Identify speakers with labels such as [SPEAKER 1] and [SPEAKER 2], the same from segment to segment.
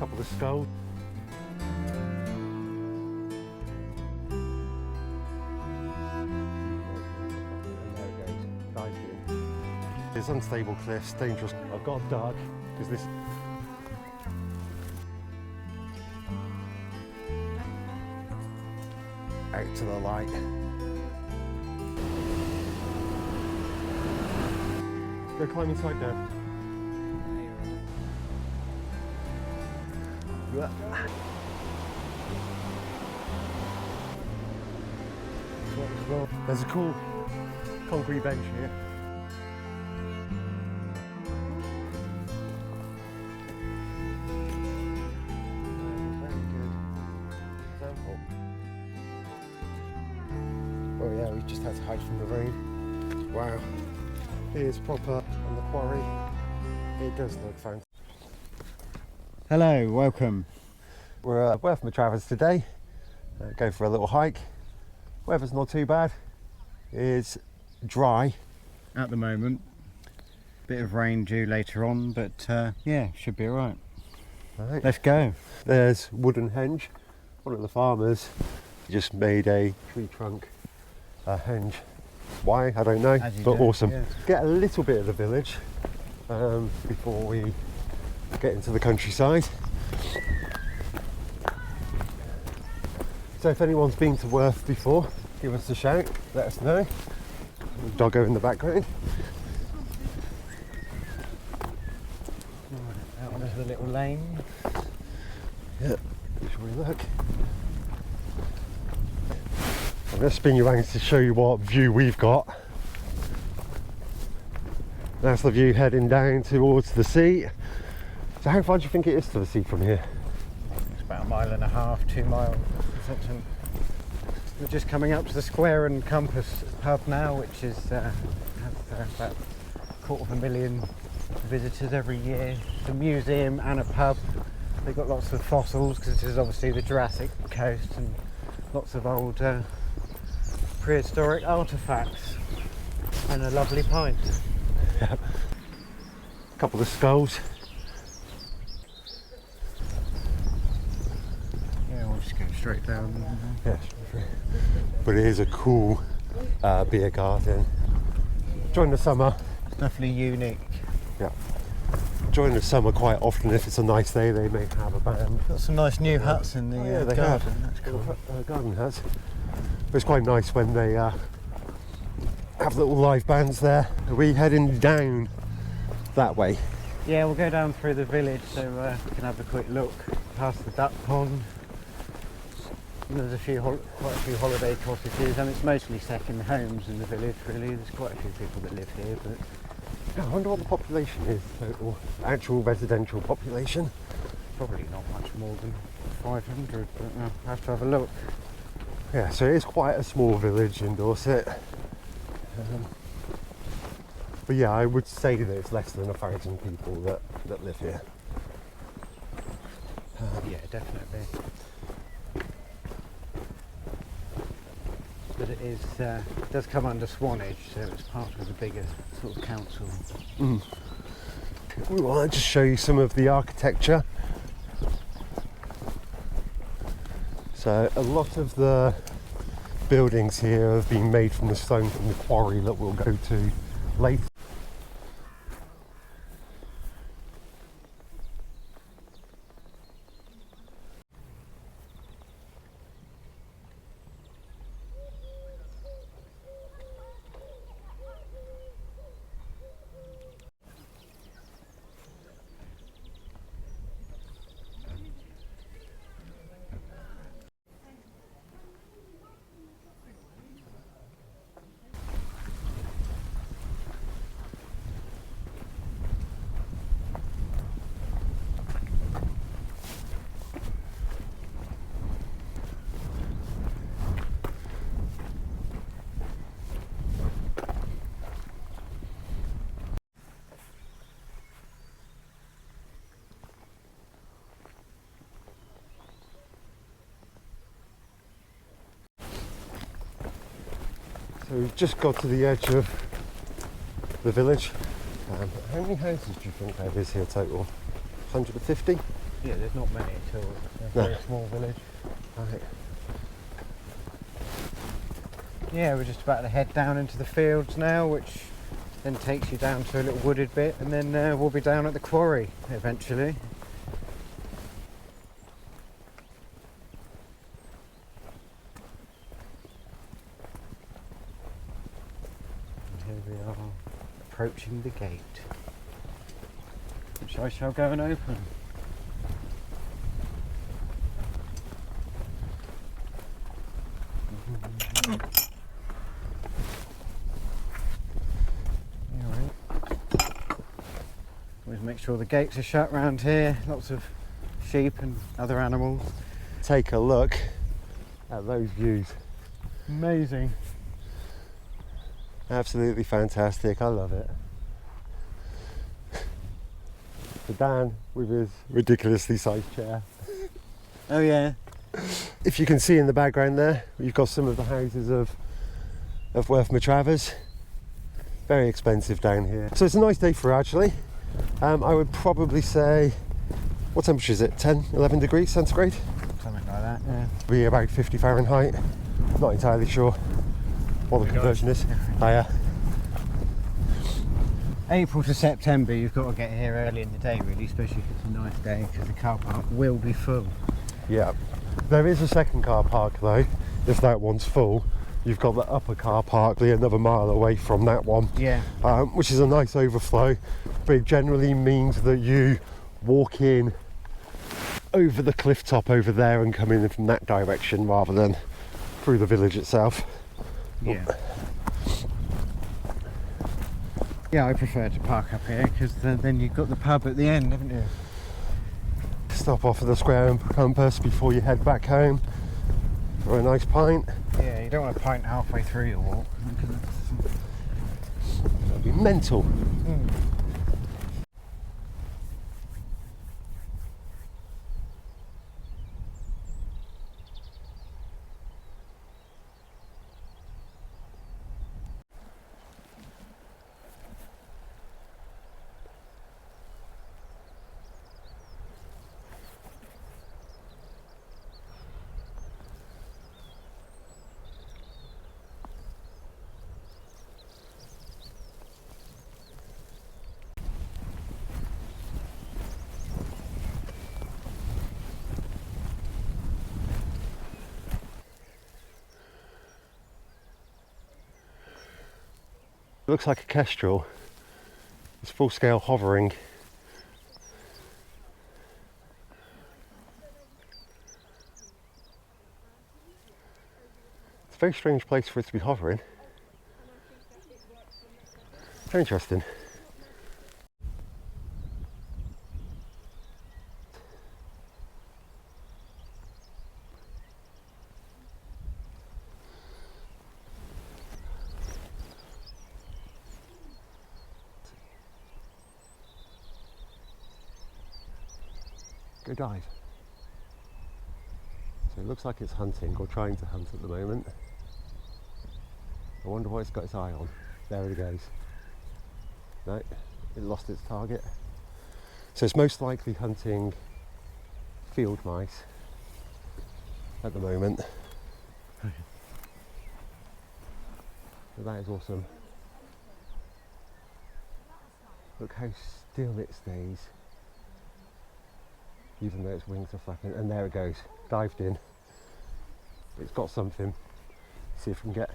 [SPEAKER 1] couple of skulls. It's unstable cliffs, dangerous. I've got a duck because this. Out to the light. Go climb inside now. There's a cool concrete bench here. Oh yeah, we just had to hide from the rain. Wow, here's proper on the quarry. It does look fantastic.
[SPEAKER 2] Hello, welcome.
[SPEAKER 1] We're at Worth Matravers today. Going for a little hike. Weather's not too bad. It's dry
[SPEAKER 2] At the moment, bit of rain due later on, but yeah, should be alright.
[SPEAKER 1] Right.
[SPEAKER 2] Let's go.
[SPEAKER 1] There's wooden henge. One of the farmers just made a tree trunk henge. Why? I don't know, but
[SPEAKER 2] do,
[SPEAKER 1] awesome.
[SPEAKER 2] yeah.
[SPEAKER 1] Get a little bit of the village before we get into the countryside. So if anyone's been to Worth before, give us a shout, let us know. Doggo in the background.
[SPEAKER 2] Out onto the little lane.
[SPEAKER 1] Yeah, shall we look? I'm going to spin you around to show you what view we've got. That's the view heading down towards the sea. So how far do you think it is to the sea from here?
[SPEAKER 2] It's about 1.5 miles, 2 miles. Something. We're just coming up to the Square and Compass pub now, which is has about 250,000 visitors every year. It's a museum and a pub. They've got lots of fossils because this is obviously the Jurassic coast, and lots of old prehistoric artefacts, and a lovely pint.
[SPEAKER 1] Yep. A couple of skulls.
[SPEAKER 2] Yeah, we'll just go straight down.
[SPEAKER 1] Yes, but it is a cool beer garden. During the summer,
[SPEAKER 2] Definitely unique.
[SPEAKER 1] yeah. During the summer, quite often, if it's a nice day, they may have a band.
[SPEAKER 2] Got some nice new huts in the
[SPEAKER 1] Yeah, they
[SPEAKER 2] garden.
[SPEAKER 1] have.
[SPEAKER 2] That's cool.
[SPEAKER 1] Garden huts. But it's quite nice when they have little live bands there. Are we heading down that way?
[SPEAKER 2] Yeah, we'll go down through the village so we can have a quick look past the duck pond. And there's quite a few holiday cottages, and it's mostly second homes in the village really. There's quite a few people that live here, but
[SPEAKER 1] Yeah, I wonder what the population is, total actual residential population.
[SPEAKER 2] probably not much more than 500, but I'll have to have a look.
[SPEAKER 1] Yeah, so it is quite a small village in Dorset. But yeah, I would say that it's less than 1,000 people that live here.
[SPEAKER 2] Yeah, definitely. But it does come under Swanage, so it's part of the bigger sort of council.
[SPEAKER 1] We want to just show you some of the architecture. So a lot of the buildings here have been made from the stone from the quarry that we'll go to later. So we've just got to the edge of the village. How many houses do you think there is here total? 150?
[SPEAKER 2] Yeah, there's not many at all. It's a
[SPEAKER 1] No.
[SPEAKER 2] very small village.
[SPEAKER 1] Right.
[SPEAKER 2] Yeah, we're just about to head down into the fields now, which then takes you down to a little wooded bit, and then we'll be down at the quarry eventually. And here we are, approaching the gate, which I shall go and open. Always make sure the gates are shut round here. Lots of sheep and other animals.
[SPEAKER 1] Take a look at those views.
[SPEAKER 2] Amazing.
[SPEAKER 1] Absolutely fantastic. I love it. So Dan with his ridiculously sized chair.
[SPEAKER 2] Oh yeah.
[SPEAKER 1] If you can see in the background there, you've got some of the houses of Worth Matravers. Very expensive down here. So it's a nice day for actually. I would probably say, what temperature is it? 10, 11 degrees centigrade?
[SPEAKER 2] Something like that, yeah.
[SPEAKER 1] Be about 50 Fahrenheit. Not entirely sure what the conversion is.
[SPEAKER 2] April to September, you've got to get here early in the day really, especially if it's a nice day, because the car park will be full.
[SPEAKER 1] Yeah. There is a second car park though, if that one's full. You've got the upper car park another mile away from that one,
[SPEAKER 2] Yeah.
[SPEAKER 1] which is a nice overflow, but it generally means that you walk in over the cliff top over there and come in from that direction rather than through the village itself.
[SPEAKER 2] Yeah. Yeah, I prefer to park up here because then you've got the pub at the end, haven't you?
[SPEAKER 1] Stop off at the square and compass before you head back home for a nice pint.
[SPEAKER 2] Yeah, you don't want to pint halfway through your walk.
[SPEAKER 1] That'd be mental. It looks like a kestrel. It's full scale hovering. It's a very strange place for it to be hovering. Very interesting. Go dive. So it looks like it's hunting or trying to hunt at the moment. I wonder what it's got its eye on. There it goes. No, it lost its target. So it's most likely hunting field mice at the moment. So that is awesome. Look how still it stays. Even though its wings are flapping, and there it goes, dived in. It's got something. See if we can get,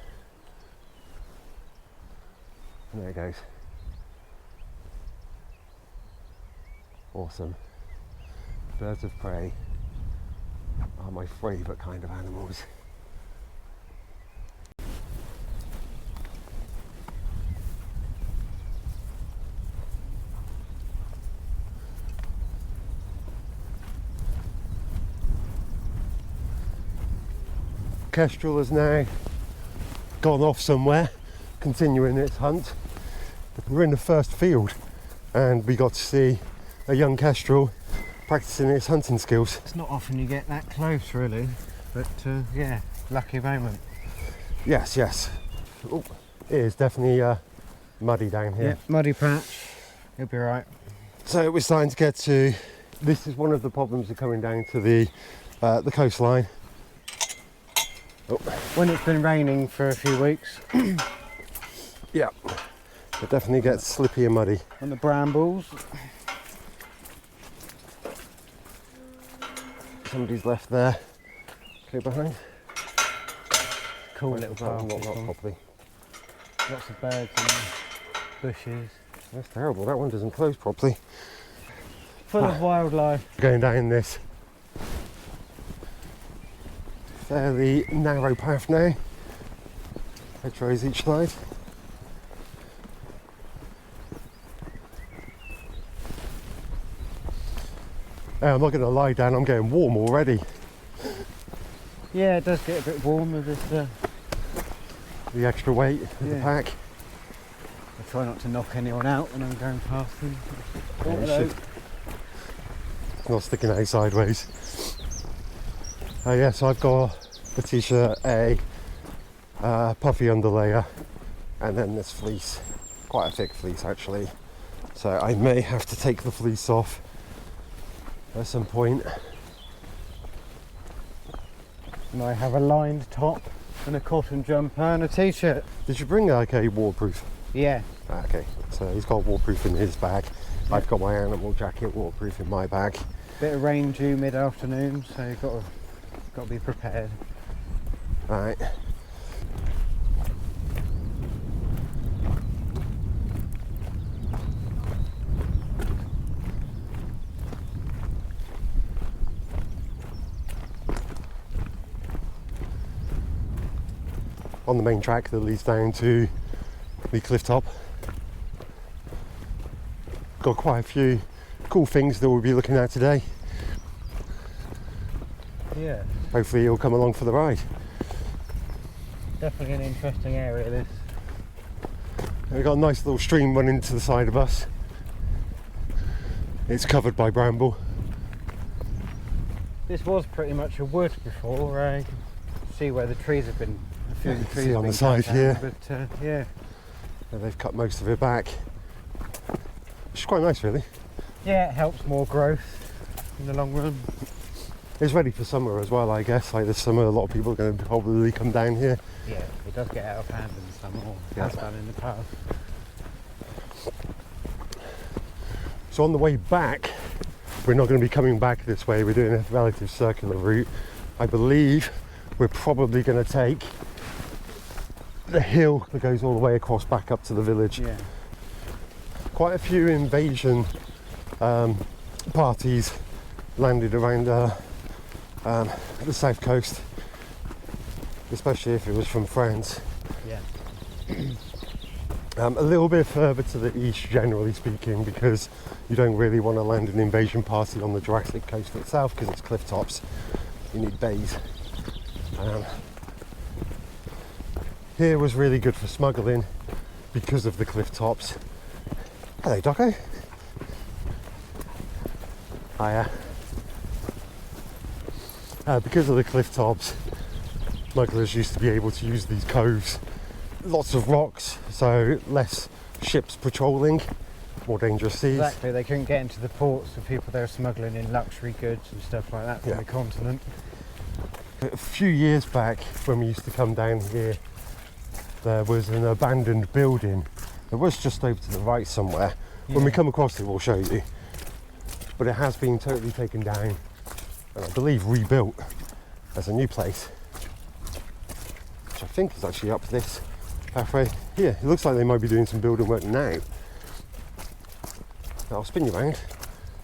[SPEAKER 1] and there it goes. Awesome. Birds of prey are my favourite kind of animals. Kestrel has now gone off somewhere, continuing its hunt. We're in the first field and we got to see a young kestrel practicing its hunting skills.
[SPEAKER 2] It's not often you get that close really, but yeah, lucky moment.
[SPEAKER 1] Yes, yes. Oh, it is definitely muddy down here.
[SPEAKER 2] Yeah, muddy patch, you'll be right.
[SPEAKER 1] So we're starting to get to this is one of the problems of coming down to the coastline. Oh.
[SPEAKER 2] When it's been raining for a few weeks.
[SPEAKER 1] Yeah, it definitely gets slippy and muddy.
[SPEAKER 2] And the brambles.
[SPEAKER 1] Somebody's left there. Go behind.
[SPEAKER 2] Cool little path.
[SPEAKER 1] Not properly.
[SPEAKER 2] Lots of birds and bushes.
[SPEAKER 1] That's terrible. That one doesn't close properly.
[SPEAKER 2] Full of wildlife.
[SPEAKER 1] Going down this fairly narrow path now. Hedgerows each side. I'm not going to lie, Dan, I'm getting warm already.
[SPEAKER 2] Yeah, it does get a bit warm with this.
[SPEAKER 1] The extra weight of the pack.
[SPEAKER 2] I try not to knock anyone out when I'm going past them.
[SPEAKER 1] It's not sticking out sideways. So I've got a t-shirt, a puffy underlayer, and then this fleece. Quite a thick fleece actually. So I may have to take the fleece off at some point.
[SPEAKER 2] And I have a lined top and a cotton jumper and a t-shirt.
[SPEAKER 1] Did you bring like a waterproof?
[SPEAKER 2] Yeah.
[SPEAKER 1] Okay, so he's got waterproof in his bag. Yeah. I've got my animal jacket waterproof in my bag.
[SPEAKER 2] Bit of rain due mid-afternoon, so you've got to be prepared.
[SPEAKER 1] Right. On the main track that leads down to the cliff top. Got quite a few cool things that we'll be looking at today.
[SPEAKER 2] Yeah.
[SPEAKER 1] Hopefully you'll come along for the ride.
[SPEAKER 2] Definitely an interesting area, this.
[SPEAKER 1] We've got a nice little stream running to the side of us. It's covered by bramble.
[SPEAKER 2] This was pretty much a wood before. You can see where the trees have been. A few of the trees
[SPEAKER 1] see
[SPEAKER 2] have
[SPEAKER 1] on
[SPEAKER 2] been
[SPEAKER 1] the side
[SPEAKER 2] cut
[SPEAKER 1] here.
[SPEAKER 2] down, but yeah.
[SPEAKER 1] And they've cut most of it back. Which is quite nice, really.
[SPEAKER 2] Yeah, it helps more growth in the long run.
[SPEAKER 1] It's ready for summer as well, I guess. Like this summer, a lot of people are going to probably come down here.
[SPEAKER 2] Yeah, it does get out of hand in the summer, or has done in the past.
[SPEAKER 1] So on the way back, we're not going to be coming back this way. We're doing a relative circular route. I believe we're probably going to take the hill that goes all the way across back up to the village.
[SPEAKER 2] Yeah.
[SPEAKER 1] Quite a few invasion parties landed around the south coast, especially if it was from France.
[SPEAKER 2] Yeah.
[SPEAKER 1] A little bit further to the east, generally speaking, because you don't really want to land an invasion party on the Jurassic coast itself because it's cliff tops. You need bays. Here was really good for smuggling because of the cliff tops. Hello, Doco. Hiya. Because of the cliff tops, smugglers used to be able to use these coves. Lots of rocks, so less ships patrolling, more dangerous seas.
[SPEAKER 2] Exactly, they couldn't get into the ports for people that were smuggling in luxury goods and stuff like that from the continent.
[SPEAKER 1] A few years back, when we used to come down here, there was an abandoned building. It was just over to the right somewhere. Yeah. When we come across it, we'll show you. But it has been totally taken down and I believe rebuilt as a new place, which I think is actually up this pathway here. It looks like they might be doing some building work now. I'll spin you around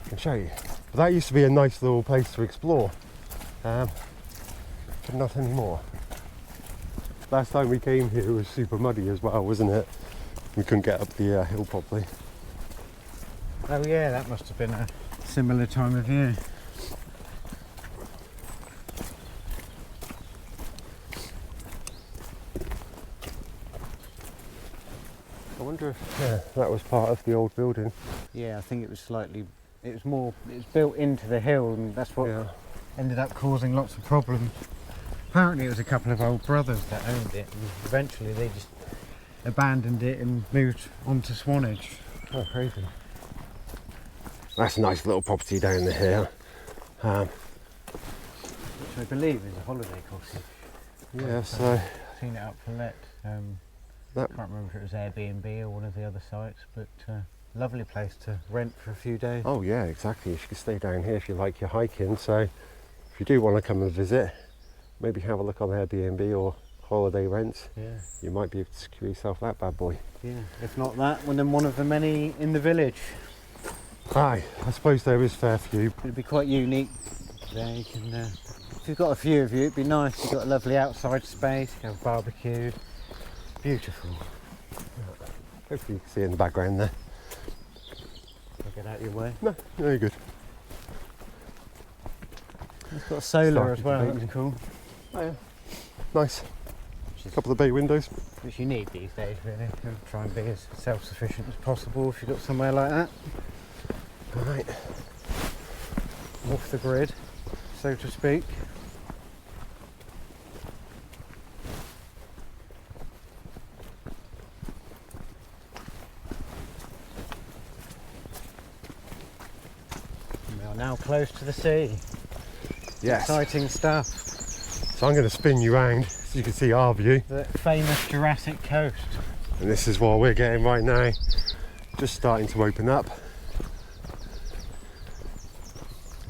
[SPEAKER 1] and show you. But that used to be a nice little place to explore, but not anymore. Last time we came here it was super muddy as well, wasn't it? We couldn't get up the hill properly.
[SPEAKER 2] Oh yeah, that must have been a similar time of year.
[SPEAKER 1] I wonder if that was part of the old building.
[SPEAKER 2] Yeah, I think it was built into the hill, and that's what ended up causing lots of problems. Apparently it was a couple of old brothers that owned it, and eventually they just abandoned it and moved on to Swanage.
[SPEAKER 1] Oh, crazy. That's a nice little property down here.
[SPEAKER 2] Which I believe is a holiday cottage.
[SPEAKER 1] Yeah, so
[SPEAKER 2] I've seen it up for let.
[SPEAKER 1] that,
[SPEAKER 2] Can't remember if it was Airbnb or one of the other sites, but lovely place to rent for a few days.
[SPEAKER 1] oh yeah, exactly. You can stay down here if you like your hiking. So if you do want to come and visit, maybe have a look on Airbnb or holiday rents.
[SPEAKER 2] Yeah,
[SPEAKER 1] You might be able to secure yourself that bad boy.
[SPEAKER 2] yeah. If not that, well, then one of the many in the village.
[SPEAKER 1] Aye, I suppose there is fair few.
[SPEAKER 2] It'd be quite unique. There you can. If you've got a few of you, it'd be nice. You've got a lovely outside space. You can have barbecued. Beautiful.
[SPEAKER 1] Hopefully you can see in the background there.
[SPEAKER 2] I'll get out of your way.
[SPEAKER 1] No, you're good.
[SPEAKER 2] It's got solar
[SPEAKER 1] Started
[SPEAKER 2] as well.
[SPEAKER 1] to
[SPEAKER 2] That's cool.
[SPEAKER 1] Oh yeah. Nice.
[SPEAKER 2] Which is
[SPEAKER 1] Couple of bay windows.
[SPEAKER 2] which you need these days, really. You try and be as self-sufficient as possible if you've got somewhere like that.
[SPEAKER 1] Right.
[SPEAKER 2] Off the grid, so to speak. We are now close to the sea.
[SPEAKER 1] Yes.
[SPEAKER 2] Exciting stuff.
[SPEAKER 1] So I'm going to spin you round so you can see our view.
[SPEAKER 2] The famous Jurassic Coast.
[SPEAKER 1] And this is what we're getting right now. Just starting to open up.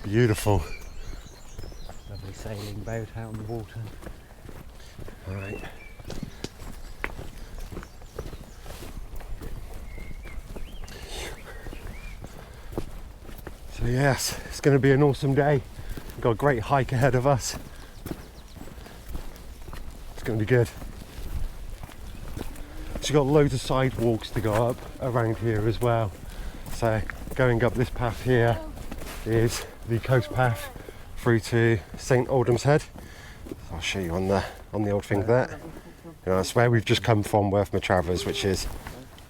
[SPEAKER 1] Beautiful.
[SPEAKER 2] Lovely sailing boat out on the water.
[SPEAKER 1] Right. So yes, it's going to be an awesome day. We've got a great hike ahead of us. It's going to be good. So you've got loads of sidewalks to go up around here as well. So going up this path here is the coast path through to St Aldham's Head. So I'll show you on the old thing there. You know, that's where we've just come from, Worth Matravers, which is,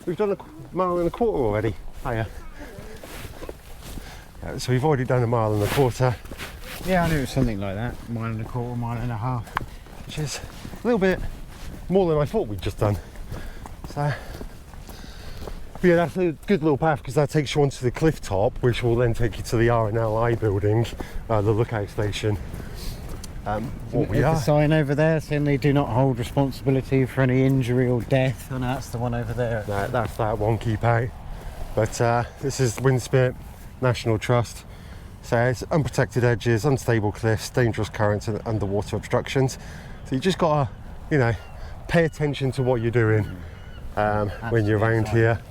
[SPEAKER 1] we've done a mile and a quarter already. Hiya. Yeah, so we've already done a mile and a quarter,
[SPEAKER 2] Yeah, I knew it was something like that. Mile and a quarter, mile and a half.
[SPEAKER 1] which is a little bit more than I thought we'd just done. So yeah, that's a good little path because that takes you onto the cliff top, which will then take you to the RNLI building, the lookout station. What we
[SPEAKER 2] There's
[SPEAKER 1] are.
[SPEAKER 2] a sign over there saying they do not hold responsibility for any injury or death. Oh no, that's the one over there.
[SPEAKER 1] That's that one, keep out. But this is Winspit National Trust. So it's unprotected edges, unstable cliffs, dangerous currents and underwater obstructions. So you just gotta, you know, pay attention to what you're doing when you're around here.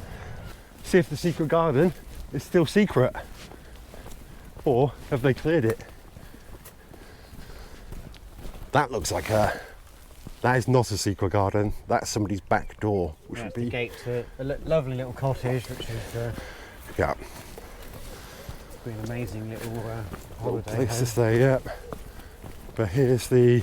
[SPEAKER 1] See if the secret garden is still secret, or have they cleared it? That looks like that is not a secret garden. That's somebody's back door, which
[SPEAKER 2] Yeah,
[SPEAKER 1] would
[SPEAKER 2] the
[SPEAKER 1] be
[SPEAKER 2] gate to a lovely little cottage, which is
[SPEAKER 1] yeah.
[SPEAKER 2] be an amazing little
[SPEAKER 1] Little
[SPEAKER 2] holiday
[SPEAKER 1] place to
[SPEAKER 2] home.
[SPEAKER 1] stay, yeah. But here's the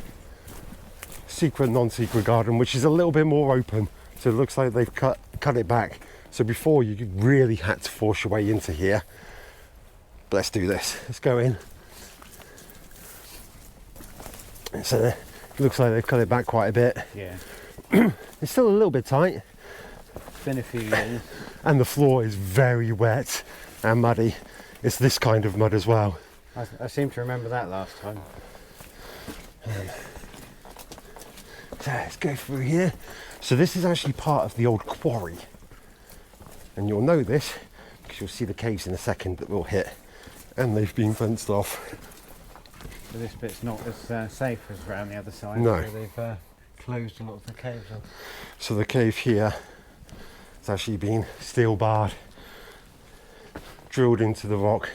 [SPEAKER 1] secret, non-secret garden, which is a little bit more open. So it looks like they've cut it back. So before you really had to force your way into here. But let's do this. Let's go in. So it looks like they've cut it back quite a bit.
[SPEAKER 2] Yeah,
[SPEAKER 1] It's still a little bit tight,
[SPEAKER 2] it's been a few years.
[SPEAKER 1] and the floor is very wet and muddy. It's this kind of mud as well.
[SPEAKER 2] I seem to remember that last time.
[SPEAKER 1] So let's go through here. So this is actually part of the old quarry. And you'll know this because you'll see the caves in a second that we'll hit. And they've been fenced off.
[SPEAKER 2] So this bit's not as safe as around the other side.
[SPEAKER 1] No.
[SPEAKER 2] So they've closed a lot of the caves off.
[SPEAKER 1] So the cave here has actually been steel barred, drilled into the rock.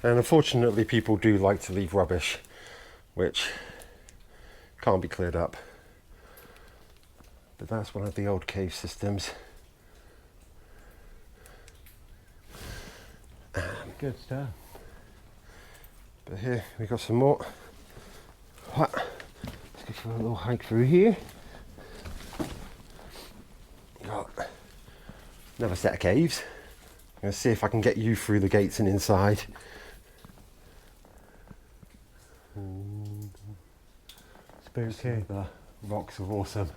[SPEAKER 1] And unfortunately people do like to leave rubbish, which can't be cleared up. But that's one of the old cave systems.
[SPEAKER 2] Good stuff.
[SPEAKER 1] But here we've got some more. Let's go for a little hike through here. Got another set of caves. I'm going to see if I can get you through the gates and inside.
[SPEAKER 2] Spooky.
[SPEAKER 1] The rocks are awesome.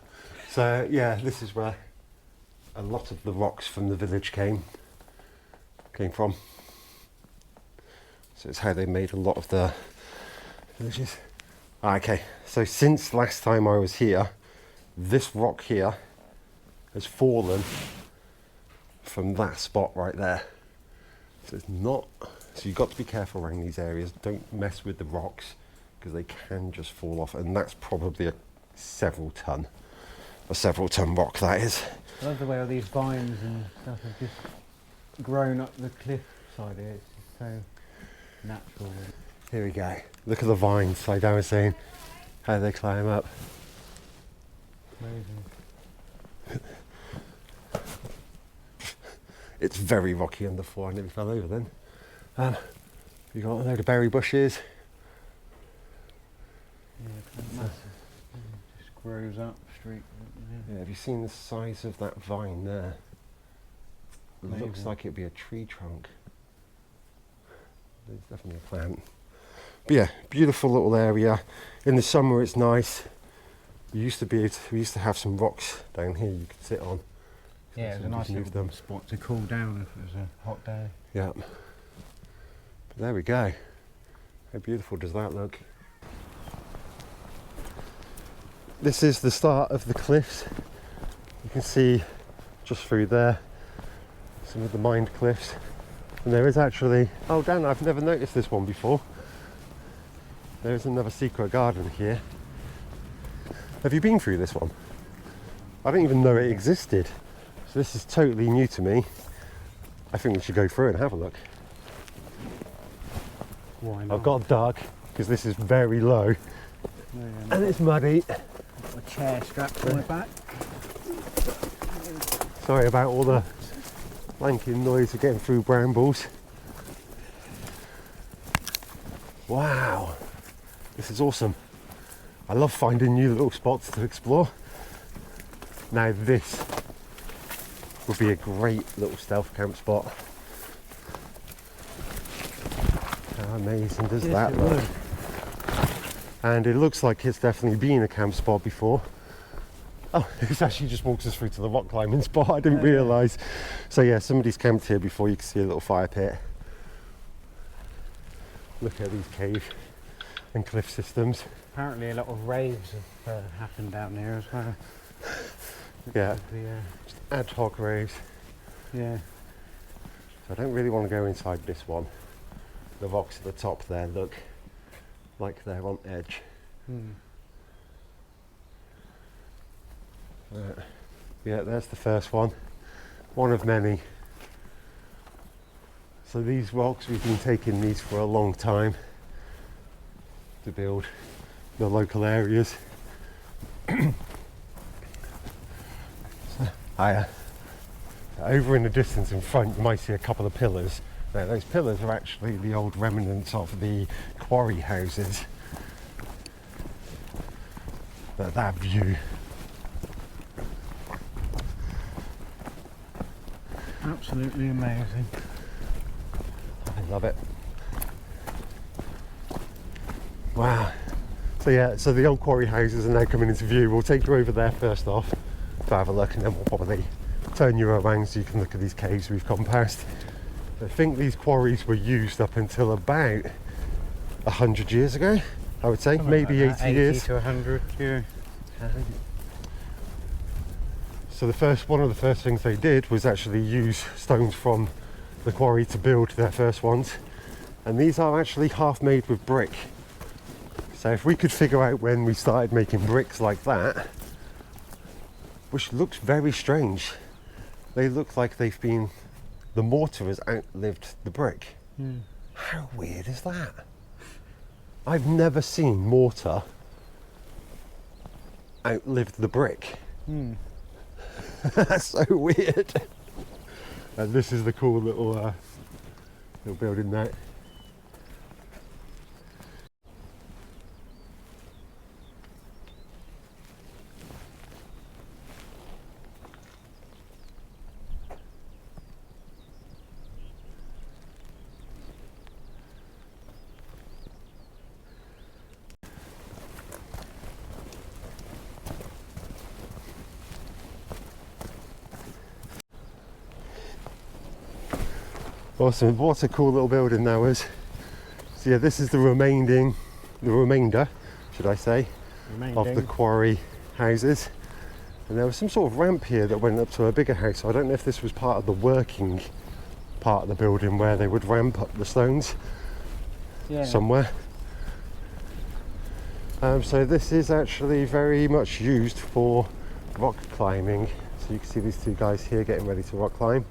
[SPEAKER 1] So yeah, this is where a lot of the rocks from the village came. came from. So it's how they made a lot of the villages. Okay, so since last time I was here, this rock here has fallen from that spot right there. So it's not, so you've got to be careful around these areas. Don't mess with the rocks because they can just fall off, and that's probably a several ton rock, that is.
[SPEAKER 2] I love the way all these vines and stuff have just grown up the cliff side here. It's just so natural.
[SPEAKER 1] Here we go. Look at the vines, like I was saying, how they climb up.
[SPEAKER 2] Amazing.
[SPEAKER 1] It's very rocky underfoot. I nearly fell over then. You got a load of berry bushes.
[SPEAKER 2] Yeah, it's massive. It just grows up straight.
[SPEAKER 1] Yeah, have you seen the size of that vine there? It looks
[SPEAKER 2] Amazing.
[SPEAKER 1] like it'd be a tree trunk. There's definitely a plant. But yeah, beautiful little area. In the summer it's nice. We used to have some rocks down here you could sit on.
[SPEAKER 2] Yeah, it was a nice little spot to cool down if it was a hot day.
[SPEAKER 1] Yeah. But there we go. How beautiful does that look? This is the start of the cliffs. You can see just through there some of the mined cliffs. And there is actually, oh Dan, I've never noticed this one before. There is another secret garden here. Have you been through this one? I didn't even know it existed. So this is totally new to me. I think we should go through it and have a look.
[SPEAKER 2] Why not?
[SPEAKER 1] I've got a duck because this is very low and it's muddy.
[SPEAKER 2] Got a chair strapped to my back.
[SPEAKER 1] Sorry about all the lanking noise of getting through brambles. Wow, this is awesome. I love finding new little spots to explore. Now this would be a great little stealth camp spot. How amazing does that look? And it looks like it's definitely been a camp spot before. Oh, it actually just walks us through to the rock climbing spot. I didn't realise. So yeah, somebody's camped here before. You can see a little fire pit. Look at these cave and cliff systems.
[SPEAKER 2] Apparently a lot of raves have happened down there as well.
[SPEAKER 1] Yeah,
[SPEAKER 2] The,
[SPEAKER 1] just ad hoc raves.
[SPEAKER 2] yeah.
[SPEAKER 1] So I don't really want to go inside this one. The rocks at the top there look like they're on edge. Yeah, there's the first one of many. So these rocks, we've been taking these for a long time to build the local areas. Over in the distance in front you might see a couple of pillars. Now those pillars are actually the old remnants of the quarry houses. But that view,
[SPEAKER 2] Absolutely amazing.
[SPEAKER 1] I love it. Wow. So yeah, so the old quarry houses are now coming into view. We'll take you over there first off to have a look, and then we'll probably turn you around so you can look at these caves we've gone past. I think these quarries were used up until about 100 years ago, I would say.
[SPEAKER 2] Something
[SPEAKER 1] maybe
[SPEAKER 2] like that,
[SPEAKER 1] 80 years.
[SPEAKER 2] 80 to 100, yeah.
[SPEAKER 1] So one of the first things they did was actually use stones from the quarry to build their first ones. And these are actually half made with brick. So if we could figure out when we started making bricks like that, which looks very strange. They look like the mortar has outlived the brick. How weird is that? I've never seen mortar outlive the brick. That's so weird. And this is the cool little building there. Awesome, what a cool little building that was. So yeah, this is the remainder, should I say, of the quarry houses. And there was some sort of ramp here that went up to a bigger house. I don't know if this was part of the working part of the building where they would ramp up the stones somewhere. So this is actually very much used for rock climbing. So you can see these two guys here getting ready to rock climb.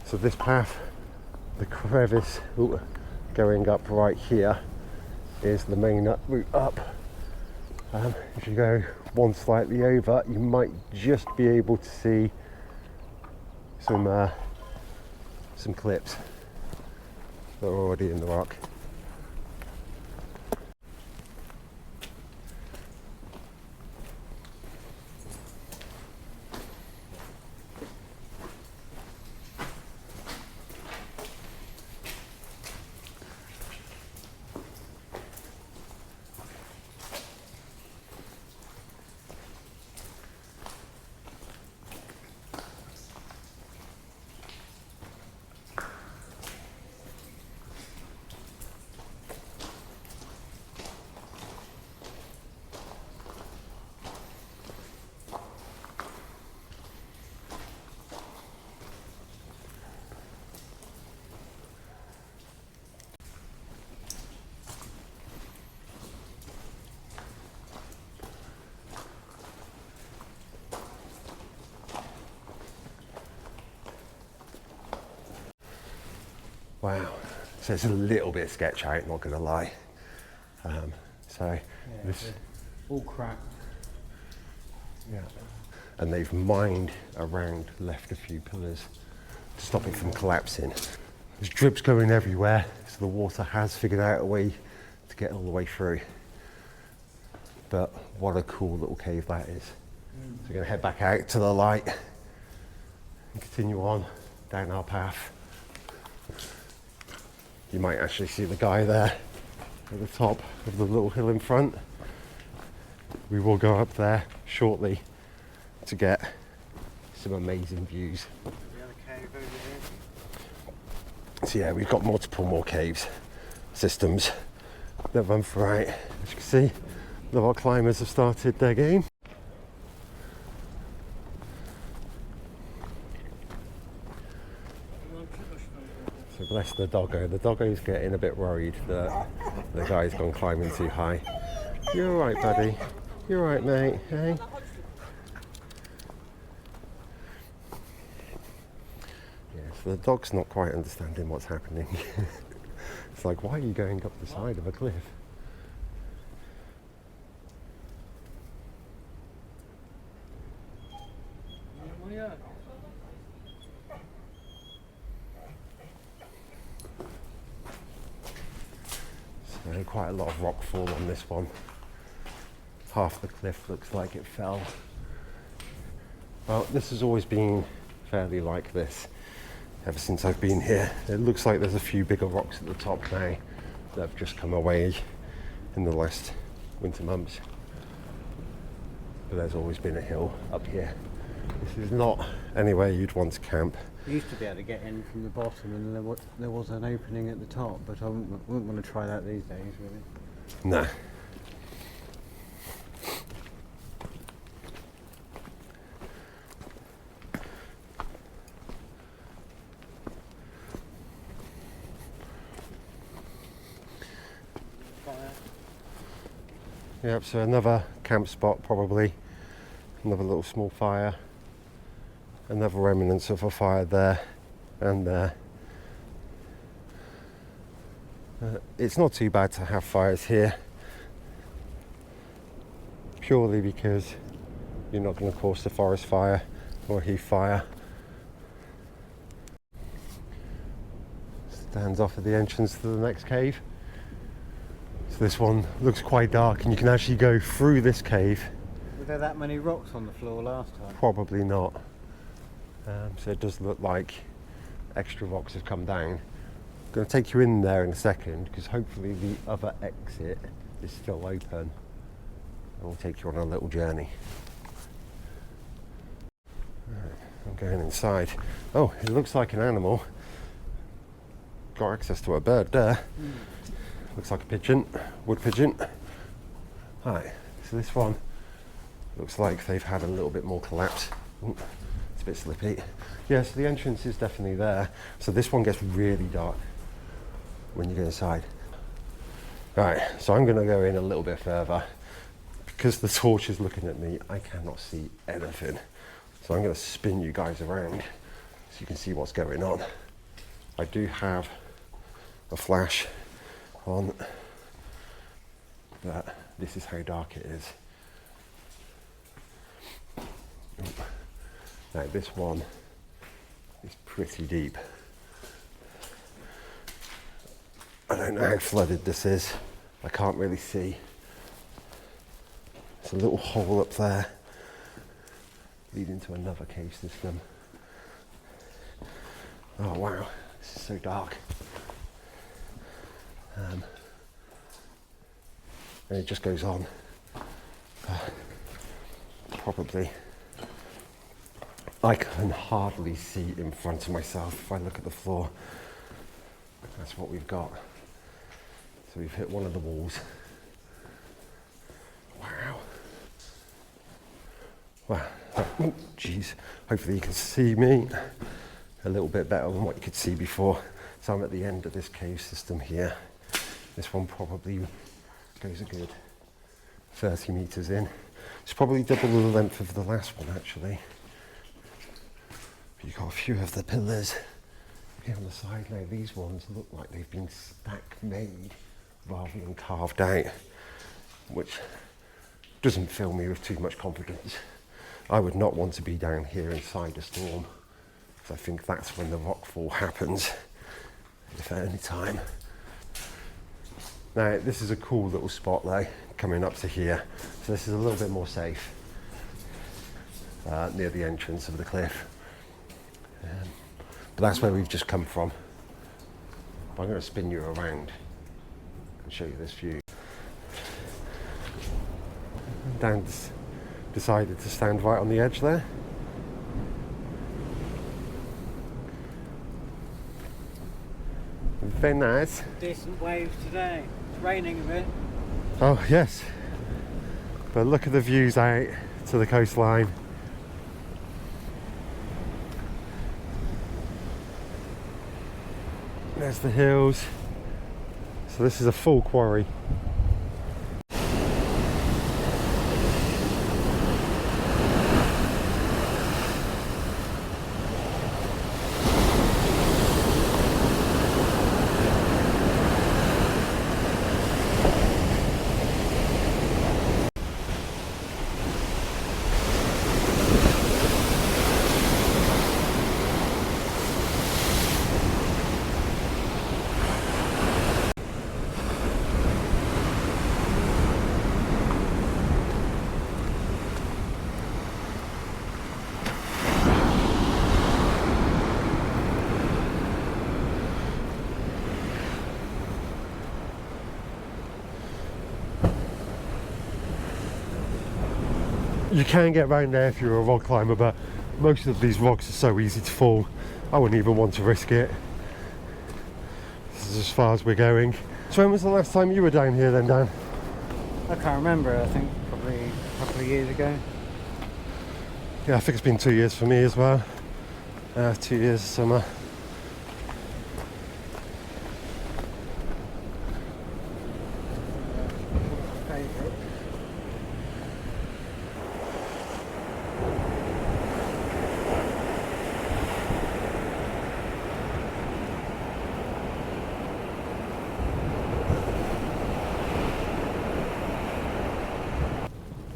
[SPEAKER 1] So this path, the crevice going up right here, is the main route up. If you go one slightly over, you might just be able to see some clips that are already in the rock. Wow, so it's a little bit sketch out, not gonna lie. This
[SPEAKER 2] all cracked.
[SPEAKER 1] Yeah, and they've mined around, left a few pillars to stop it from collapsing. There's drips going everywhere, so the water has figured out a way to get all the way through. But what a cool little cave that is. So we're gonna head back out to the light and continue on down our path. You might actually see the guy there at the top of the little hill in front. We will go up there shortly to get some amazing views.
[SPEAKER 2] The other cave over here.
[SPEAKER 1] So yeah, we've got multiple more caves systems that run throughout. As you can see, the rock climbers have started their game. So bless the doggo. The doggo's getting a bit worried that the guy's gone climbing too high. You're all right, buddy. You're all right, mate. Hey. Yeah, so the dog's not quite understanding what's happening. It's like, why are you going up the side of a cliff? So quite a lot of rock fall on this one. Half the cliff looks like it fell. Well, this has always been fairly like this ever since I've been here. It looks like there's a few bigger rocks at the top now that have just come away in the last winter months. But there's always been a hill up here. This is not anywhere you'd want to camp.
[SPEAKER 2] You used to be able to get in from the bottom, and there was an opening at the top, but I wouldn't want to try that these days, really.
[SPEAKER 1] No. Yep, so another camp spot probably, another little small fire, another remnants of a fire there and there. It's not too bad to have fires here, purely because you're not going to cause the forest fire or heath fire. Stands off at the entrance to the next cave. So this one looks quite dark, and you can actually go through this cave.
[SPEAKER 2] Were there that many rocks on the floor last time?
[SPEAKER 1] Probably not. So it does look like extra rocks have come down. I'm going to take you in there in a second, because hopefully the other exit is still open, and we'll take you on a little journey. Right, I'm going inside. Oh, it looks like an animal. got access to a bird there. Looks like a pigeon, wood pigeon. Right, so this one looks like they've had a little bit more collapse. Ooh, it's a bit slippy. Yeah, so the entrance is definitely there. So this one gets really dark when you go inside. Right, so I'm gonna go in a little bit further. Because the torch is looking at me, I cannot see anything. So I'm gonna spin you guys around so you can see what's going on. I do have a flash on, but this is how dark it is. Now this one is pretty deep. I don't know how flooded this is. I can't really see. There's a little hole up there leading to another cave system. Oh wow, this is so dark. And it just goes on. Probably. I can hardly see in front of myself if I look at the floor. That's what we've got. So we've hit one of the walls. Wow. Wow. Oh, geez. Hopefully you can see me a little bit better than what you could see before. So I'm at the end of this cave system here. This one probably goes a good 30 metres in. It's probably double the length of the last one actually. But you've got a few of the pillars here on the side now. These ones look like they've been stack made rather than carved out, which doesn't fill me with too much confidence. I would not want to be down here inside a storm, because I think that's when the rockfall happens, if at any time. Now this is a cool little spot though, coming up to here. So this is a little bit more safe, near the entrance of the cliff. But that's where we've just come from. I'm going to spin you around and show you this view. Dan's decided to stand right on the edge there. Very nice.
[SPEAKER 2] Decent waves today. It's raining a bit.
[SPEAKER 1] Oh yes, but look at the views out to the coastline. There's the hills. So this is a full quarry. You can get around there if you're a rock climber, but most of these rocks are so easy to fall. I wouldn't even want to risk it. This is as far as we're going. So when was the last time you were down here then, Dan?
[SPEAKER 2] I can't remember, I think probably a couple of years ago.
[SPEAKER 1] Yeah, I think it's been 2 years for me as well. 2 years summer.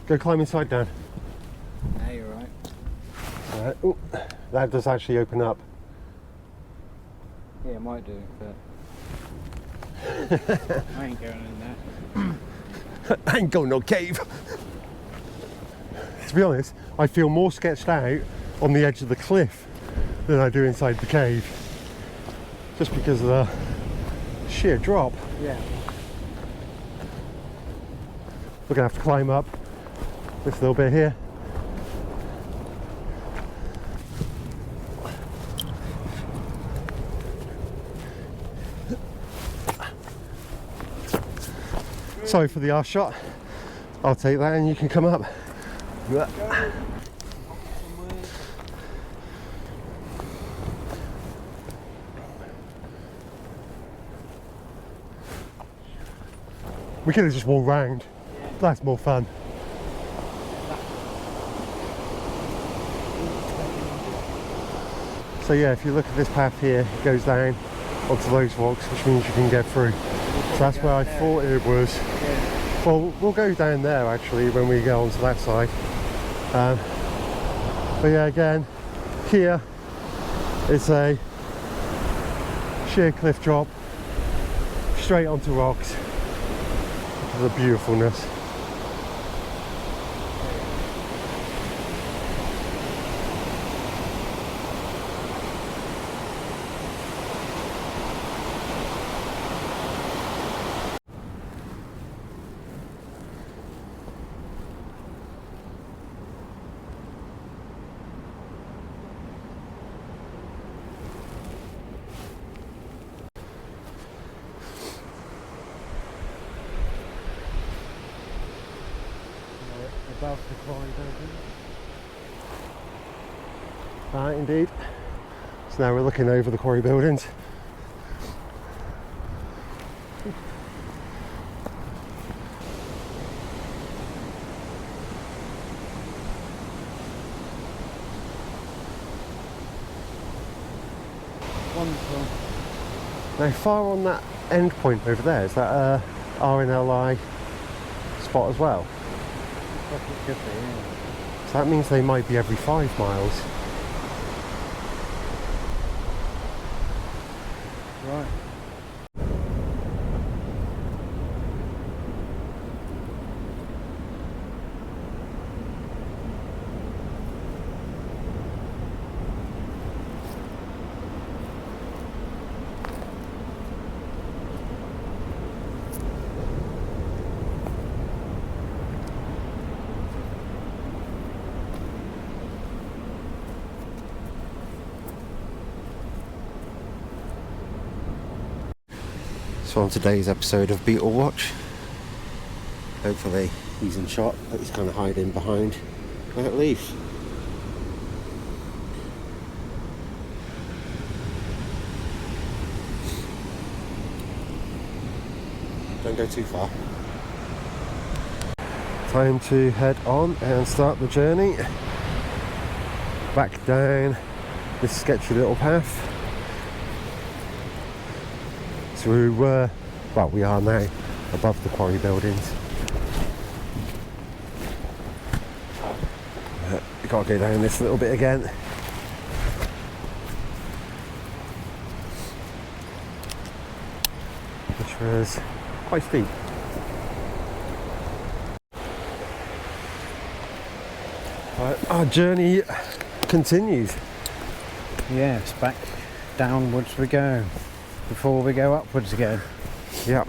[SPEAKER 1] Go climb inside, Dan.
[SPEAKER 2] No, you're right.
[SPEAKER 1] Ooh, that does actually open up.
[SPEAKER 2] Yeah, it might do, but I ain't going in there.
[SPEAKER 1] I ain't going no cave. To be honest, I feel more sketched out on the edge of the cliff than I do inside the cave. Just because of the sheer drop.
[SPEAKER 2] Yeah.
[SPEAKER 1] We're gonna have to climb up this little bit here. Sorry for the arse shot. I'll take that and you can come up. We could have just walked round. That's more fun. So yeah, if you look at this path here, it goes down onto those rocks, which means you can get through. So that's where I thought it was. Well, we'll go down there actually when we go onto that side. But yeah, again, here it's a sheer cliff drop straight onto rocks. Look at the beautifulness.
[SPEAKER 2] Above the quarry building.
[SPEAKER 1] Indeed. So now we're looking over the quarry buildings.
[SPEAKER 2] Wonderful.
[SPEAKER 1] Now far on that end point over there, is that a RNLI spot as well?
[SPEAKER 2] It could be, yeah.
[SPEAKER 1] So that means they might be every 5 miles.
[SPEAKER 2] Right.
[SPEAKER 1] So on today's episode of Beetle Watch, hopefully he's in shot, but he's kind of hiding behind that leaf. Don't go too far. Time to head on and start the journey back down this sketchy little path. So we are now above the quarry buildings. We've got to go down this little bit again. Which was quite steep. Our journey continues.
[SPEAKER 2] Yes, back downwards we go before we go upwards again.
[SPEAKER 1] Yep.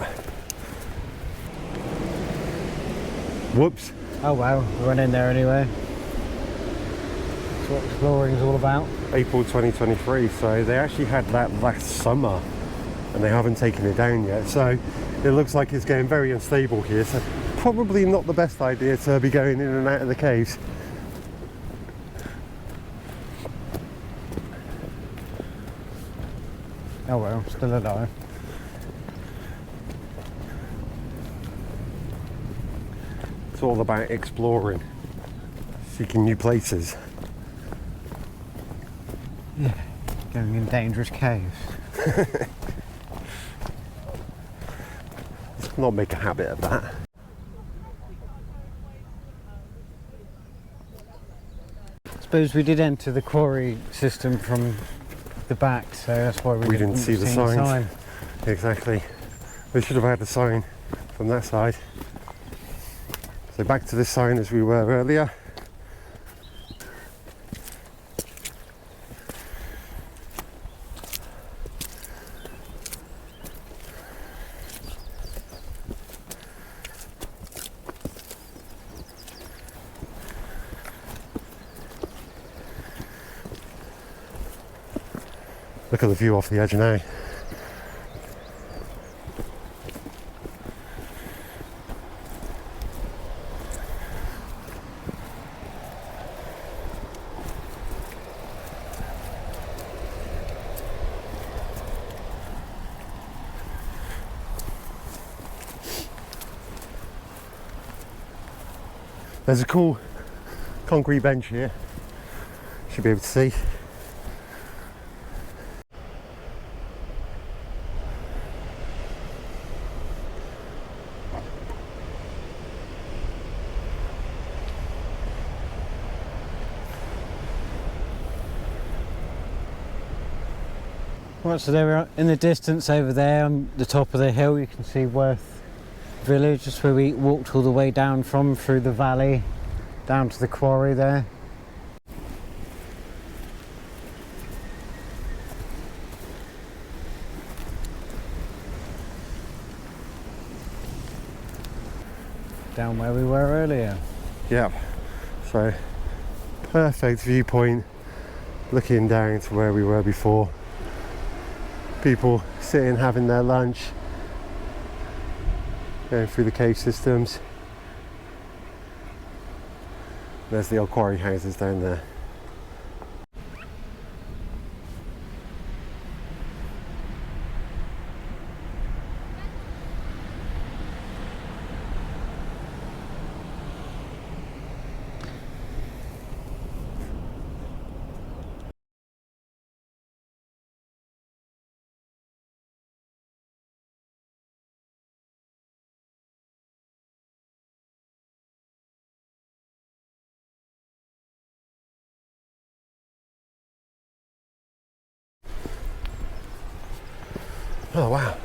[SPEAKER 1] Whoops.
[SPEAKER 2] Oh well, we went in there anyway. That's what exploring is all about.
[SPEAKER 1] April 2023, so they actually had that last summer and they haven't taken it down yet, so it looks like it's getting very unstable here, so probably not the best idea to be going in and out of the caves.
[SPEAKER 2] Oh well, still alive.
[SPEAKER 1] It's all about exploring, seeking new places.
[SPEAKER 2] Yeah, going in dangerous caves.
[SPEAKER 1] Let's not make a habit of that.
[SPEAKER 2] I suppose we did enter the quarry system from the back, so that's why we
[SPEAKER 1] didn't see the signs. Exactly. We should have had a sign from that side. So back to this sign as we were earlier. Look at the view off the edge now. There's a cool concrete bench here. Should be able to see.
[SPEAKER 2] Right, so there we are in the distance over there on the top of the hill. You can see Worth village, just where we walked all the way down from, through the valley down to the quarry there. Down where we were earlier.
[SPEAKER 1] Yep. So perfect viewpoint, looking down to where we were before. People sitting having their lunch, going through the cave systems. There's the old quarry houses down there. Oh wow.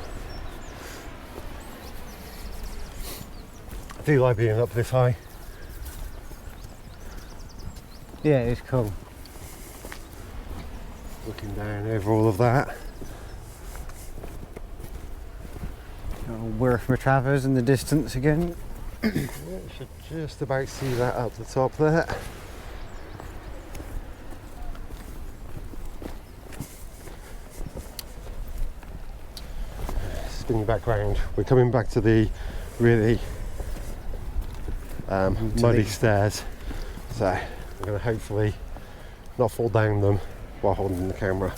[SPEAKER 1] I do like being up this high.
[SPEAKER 2] Yeah, it's cool.
[SPEAKER 1] Looking down over all of that.
[SPEAKER 2] Worth Matravers in the distance again.
[SPEAKER 1] Yeah, should just about see that up the top there. Spinning back round, we're coming back to the really muddy stairs, so I'm going to hopefully not fall down them while holding the camera.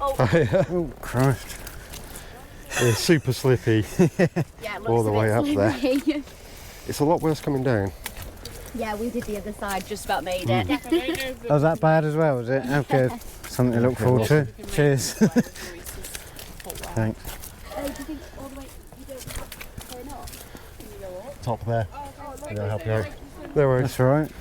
[SPEAKER 2] Oh Christ.
[SPEAKER 1] It's super slippy.
[SPEAKER 3] Yeah, it
[SPEAKER 1] all the way up there.
[SPEAKER 3] there.
[SPEAKER 1] It's a lot worse coming down.
[SPEAKER 3] Yeah, we did the other side, just about made it.
[SPEAKER 2] Oh, was that bad as well, was it? Oh, good. Something to look forward to. Cheers. Thanks.
[SPEAKER 3] Do you think all the way you don't turn up? Can you go up?
[SPEAKER 1] Top there. I'm going to help you out. No worries.
[SPEAKER 2] That's all right.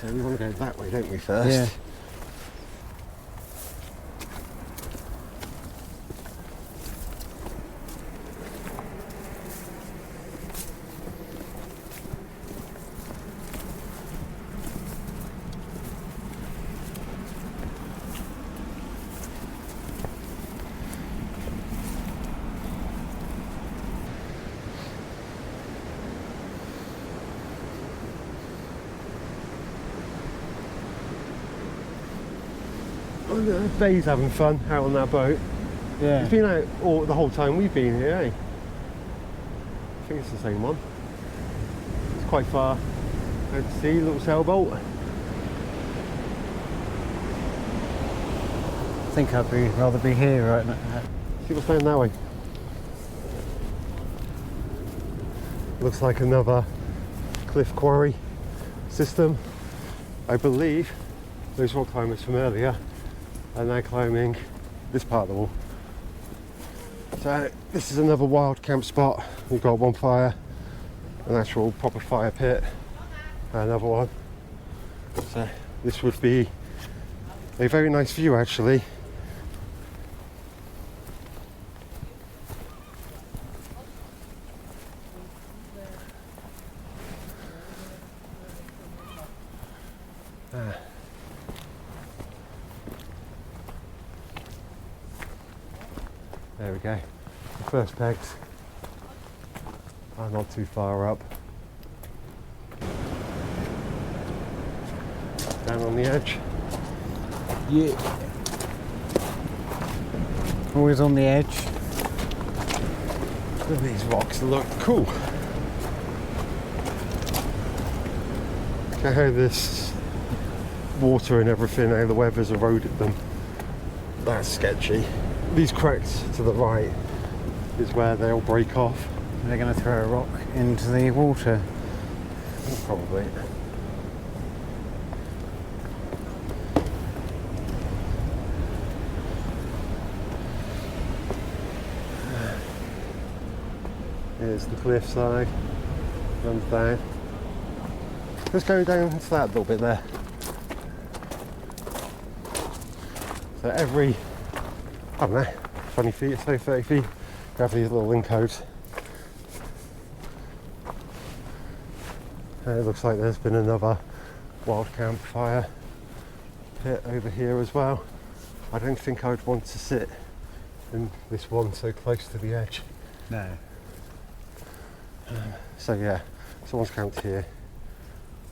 [SPEAKER 1] So we want to go that way, don't we, first?
[SPEAKER 2] Yeah.
[SPEAKER 1] Dave's having fun out on that boat.
[SPEAKER 2] Yeah.
[SPEAKER 1] He's been out the whole time we've been here, eh? I think it's the same one. It's quite far out to sea, little sailboat.
[SPEAKER 2] I think I'd rather be here right now.
[SPEAKER 1] See what's down that way. Looks like another cliff quarry system. I believe those rock climbers from earlier are now climbing this part of the wall. So this is another wild camp spot. We've got one fire, an actual proper fire pit, and another one. So this would be a very nice view actually. There we go. The first pegs are not too far up. down on the edge.
[SPEAKER 2] Yeah. Always on the edge.
[SPEAKER 1] These rocks look cool. Look at how this water and everything, how the weather's eroded them. That's sketchy. These cracks to the right is where they'll break off.
[SPEAKER 2] They're going to throw a rock into the water.
[SPEAKER 1] Probably. Here's the cliffside, runs down. Let's go down to that little bit there. So every, I don't know, 20 feet or so, 30 feet, you have these little link codes. And it looks like there's been another wild campfire pit over here as well. I don't think I would want to sit in this one so close to the edge.
[SPEAKER 2] No.
[SPEAKER 1] So yeah, someone's camped here.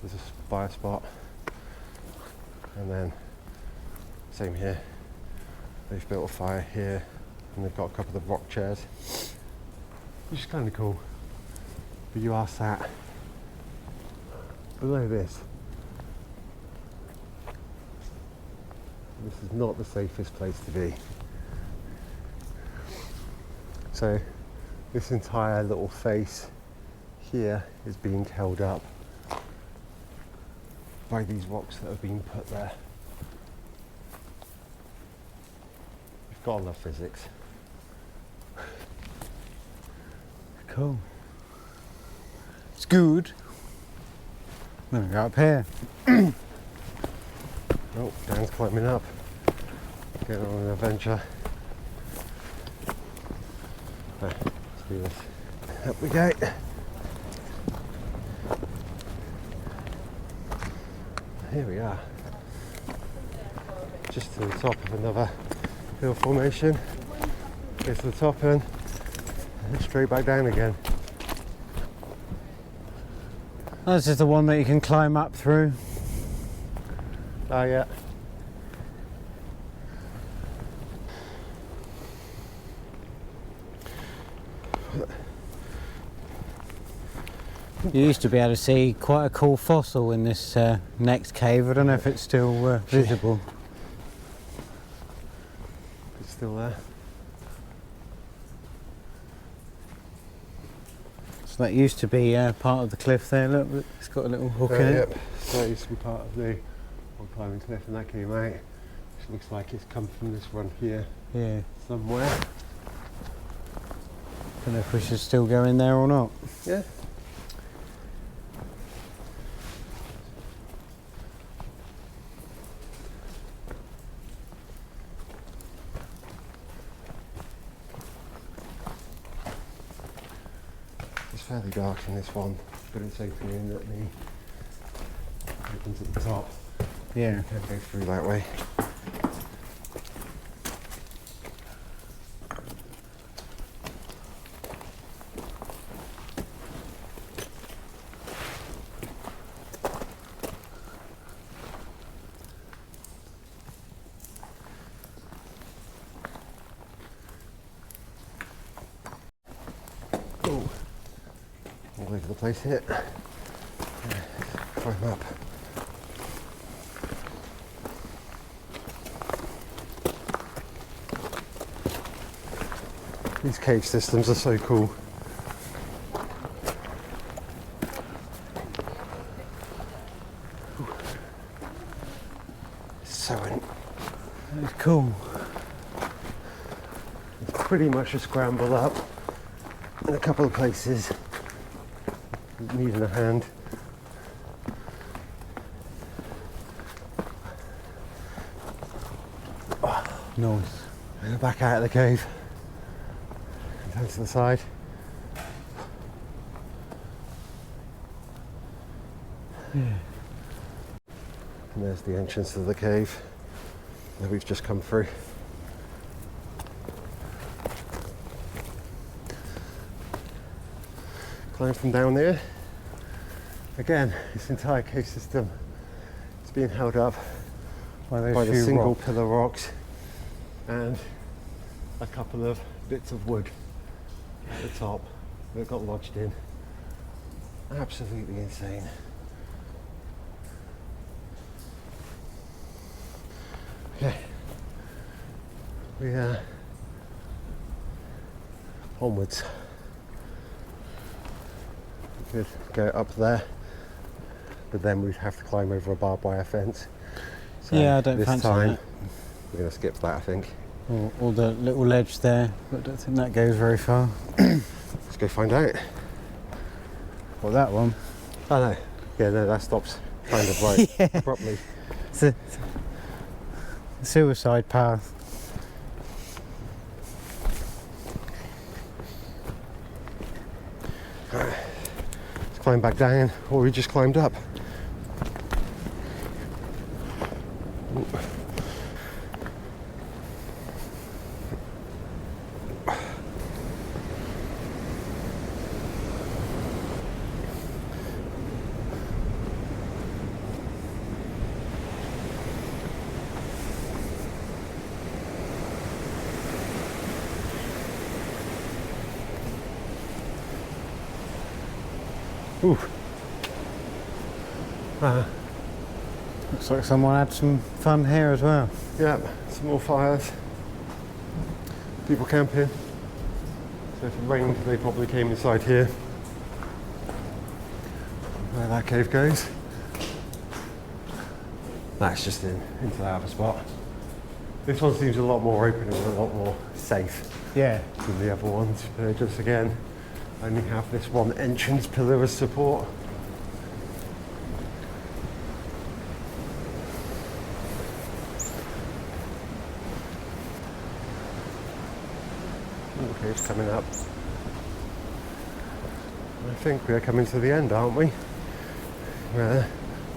[SPEAKER 1] There's a fire spot, and then same here. They've built a fire here, and they've got a couple of rock chairs, which is kind of cool. But you are sat below this. This is not the safest place to be. So this entire little face here is being held up by these rocks that have been put there. You've got to love physics.
[SPEAKER 2] Cool. It's good. Let me go up here.
[SPEAKER 1] Oh, Dan's climbing up. Getting on an adventure. Let's do this. Up we go. Here we are. Just to the top of another hill formation. Get to the top and straight back down again.
[SPEAKER 2] This is the one that you can climb up through.
[SPEAKER 1] Oh yeah.
[SPEAKER 2] You used to be able to see quite a cool fossil in this next cave. I don't know if it's still visible.
[SPEAKER 1] It's still there.
[SPEAKER 2] So that used to be part of the cliff there. Look, it's got a little hook in it.
[SPEAKER 1] Yep. So that used to be part of the old climbing cliff, and that came out. Which looks like it's come from this run here
[SPEAKER 2] Yeah.
[SPEAKER 1] somewhere.
[SPEAKER 2] Don't know if we should still go in there or not.
[SPEAKER 1] Yeah. It's fairly dark in this one, but it's opening at the opens at the top.
[SPEAKER 2] Yeah.
[SPEAKER 1] Can't go through that way. Oh, all over the place here. Climb up. These cave systems are so cool.
[SPEAKER 2] It's cool.
[SPEAKER 1] It's pretty much a scramble up in a couple of places. Needing a hand.
[SPEAKER 2] Nice.
[SPEAKER 1] And back out of the cave. Down to the side.
[SPEAKER 2] Yeah.
[SPEAKER 1] And there's the entrance to the cave that we've just come through. Climb from down there. Again, this entire cave system is being held up
[SPEAKER 2] by those
[SPEAKER 1] by the
[SPEAKER 2] few
[SPEAKER 1] single
[SPEAKER 2] rocks.
[SPEAKER 1] pillar rocks and a couple of bits of wood at the top that got lodged in. Absolutely insane. Okay, we are onwards. We could go up there, but then we'd have to climb over a barbed wire fence. So
[SPEAKER 2] Yeah, I don't
[SPEAKER 1] this
[SPEAKER 2] fancy
[SPEAKER 1] time
[SPEAKER 2] that.
[SPEAKER 1] we're going to skip that, I think.
[SPEAKER 2] Or the little ledge there, but I don't think that goes very far.
[SPEAKER 1] Let's go find out.
[SPEAKER 2] Well, that one.
[SPEAKER 1] Oh no, yeah, no, that stops kind of right
[SPEAKER 2] Yeah.
[SPEAKER 1] abruptly.
[SPEAKER 2] It's a suicide path.
[SPEAKER 1] Let's climb back down, or we just climbed up. Ooh.
[SPEAKER 2] Looks like someone had some fun here as well.
[SPEAKER 1] Yeah, some more fires. People camping. So if it rained, they probably came inside here. Where that cave goes. That's just into that other spot. This one seems a lot more open and a lot more safe
[SPEAKER 2] Yeah.
[SPEAKER 1] than the other ones. But just again, only have this one entrance pillar as support. Okay, it's coming up. I think we're coming to the end, aren't we? Where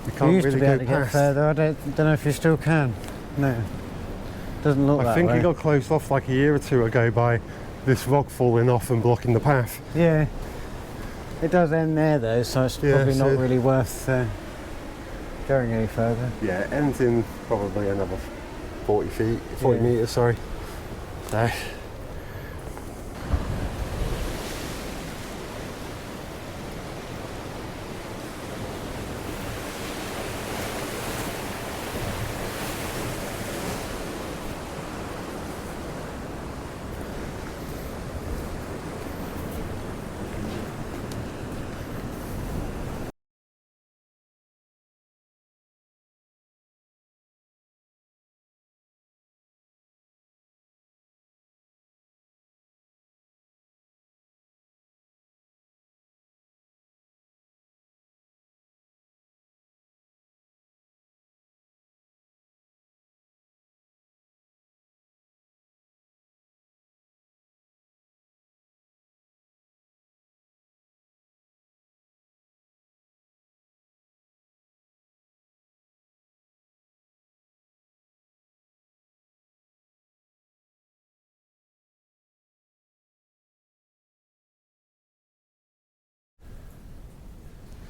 [SPEAKER 1] we
[SPEAKER 2] You
[SPEAKER 1] can't
[SPEAKER 2] used
[SPEAKER 1] really
[SPEAKER 2] to be able
[SPEAKER 1] go
[SPEAKER 2] to get
[SPEAKER 1] past.
[SPEAKER 2] further. I don't know if you still can. No. Doesn't look
[SPEAKER 1] I
[SPEAKER 2] that
[SPEAKER 1] think
[SPEAKER 2] way.
[SPEAKER 1] it got closed off like a year or two ago by this rock falling off and blocking the path.
[SPEAKER 2] Yeah. It does end there though, so it's
[SPEAKER 1] Yeah,
[SPEAKER 2] probably not
[SPEAKER 1] so-
[SPEAKER 2] really worth going any further.
[SPEAKER 1] Yeah, it ends in probably another 40 feet, 40
[SPEAKER 2] Yeah.
[SPEAKER 1] metres, sorry.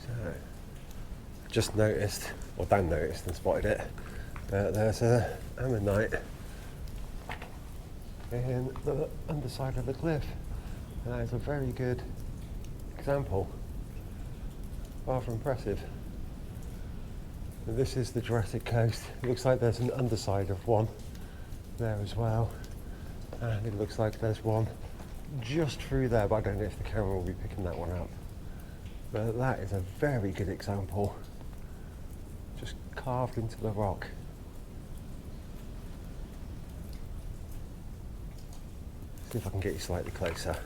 [SPEAKER 1] So, just noticed, or Dan noticed and spotted it, there's a ammonite in the underside of the cliff. And that is a very good example. Rather impressive. And this is the Jurassic coast. It looks like there's an underside of one there as well. And it looks like there's one just through there, but I don't know if the camera will be picking that one up. But that is a very good example. Just carved into the rock. See if I can get you slightly closer.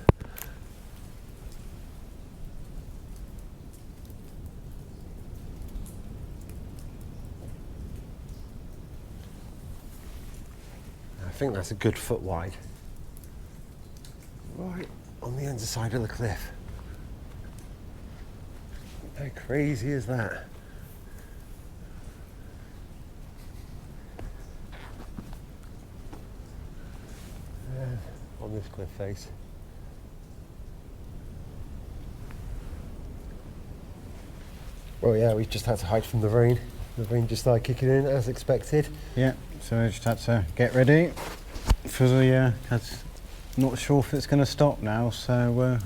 [SPEAKER 1] I think that's a good foot wide. Right on the underside of the cliff. How crazy is that? On this cliff face. Well, yeah, we just had to hide from the rain. The rain just started kicking in as expected.
[SPEAKER 2] Yeah, so I just had to get ready for the, not sure if it's going to stop now, so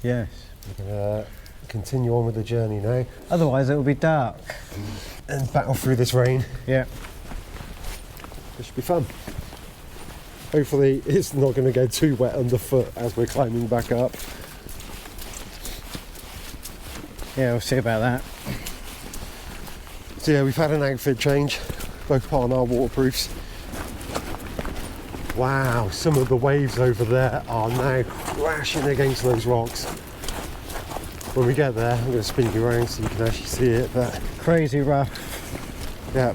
[SPEAKER 2] yes.
[SPEAKER 1] We're going to continue on with the journey now
[SPEAKER 2] Otherwise it will be dark.
[SPEAKER 1] and battle through this rain.
[SPEAKER 2] Yeah.
[SPEAKER 1] It should be fun. Hopefully it's not going to get too wet underfoot as we're climbing back up.
[SPEAKER 2] Yeah, we'll see about that.
[SPEAKER 1] So yeah, we've had an outfit change, both put on our waterproofs. Wow, some of the waves over there are now crashing against those rocks. When we get there, I'm going to spin you around so you can actually see it, but
[SPEAKER 2] Crazy rough.
[SPEAKER 1] yeah.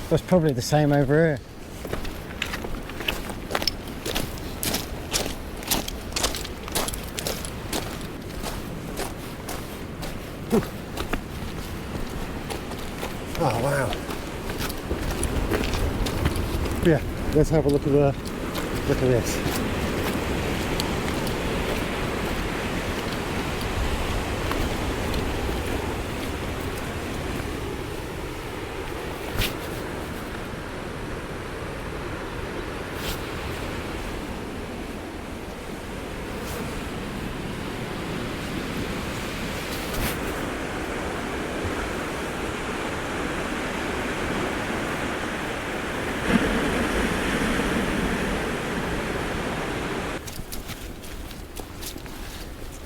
[SPEAKER 2] That's probably the same over here.
[SPEAKER 1] Oh wow. Yeah, let's have a look at this.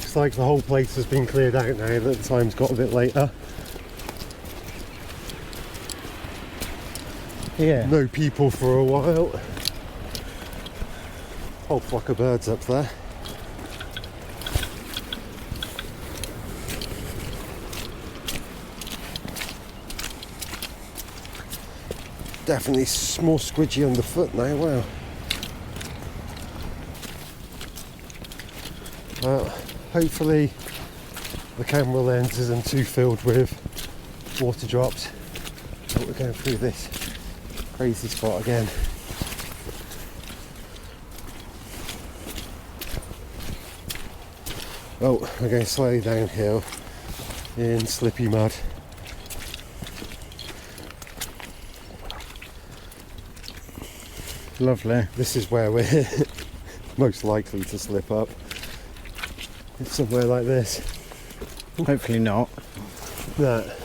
[SPEAKER 1] Looks like the whole place has been cleared out now that the time's got a bit later.
[SPEAKER 2] Yeah.
[SPEAKER 1] No people for a while. Whole flock of birds up there. Definitely more squidgy underfoot now, wow. Well, hopefully the camera lens isn't too filled with water drops, but we're going through this crazy spot again. Oh, we're going slowly downhill in slippy mud.
[SPEAKER 2] Lovely.
[SPEAKER 1] This is where we're most likely to slip up. It's somewhere like this.
[SPEAKER 2] Hopefully not.
[SPEAKER 1] That.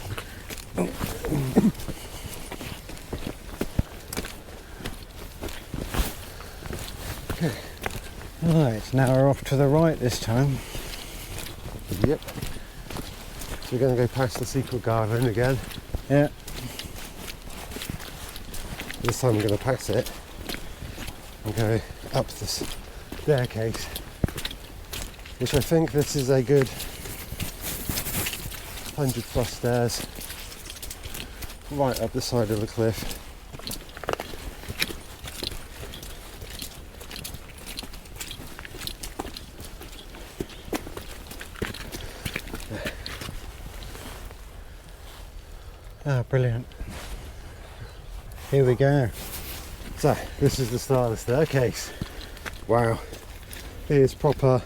[SPEAKER 1] Okay.
[SPEAKER 2] Right, now we're off to the right this time.
[SPEAKER 1] Yep. So we're going to go past the secret garden again.
[SPEAKER 2] Yeah.
[SPEAKER 1] This time we're going to pass it and go up the staircase, which I think this is a good 100+ stairs right up the side of the cliff.
[SPEAKER 2] Ah, brilliant. Here we go.
[SPEAKER 1] So this is the start of the staircase. Wow, here's proper.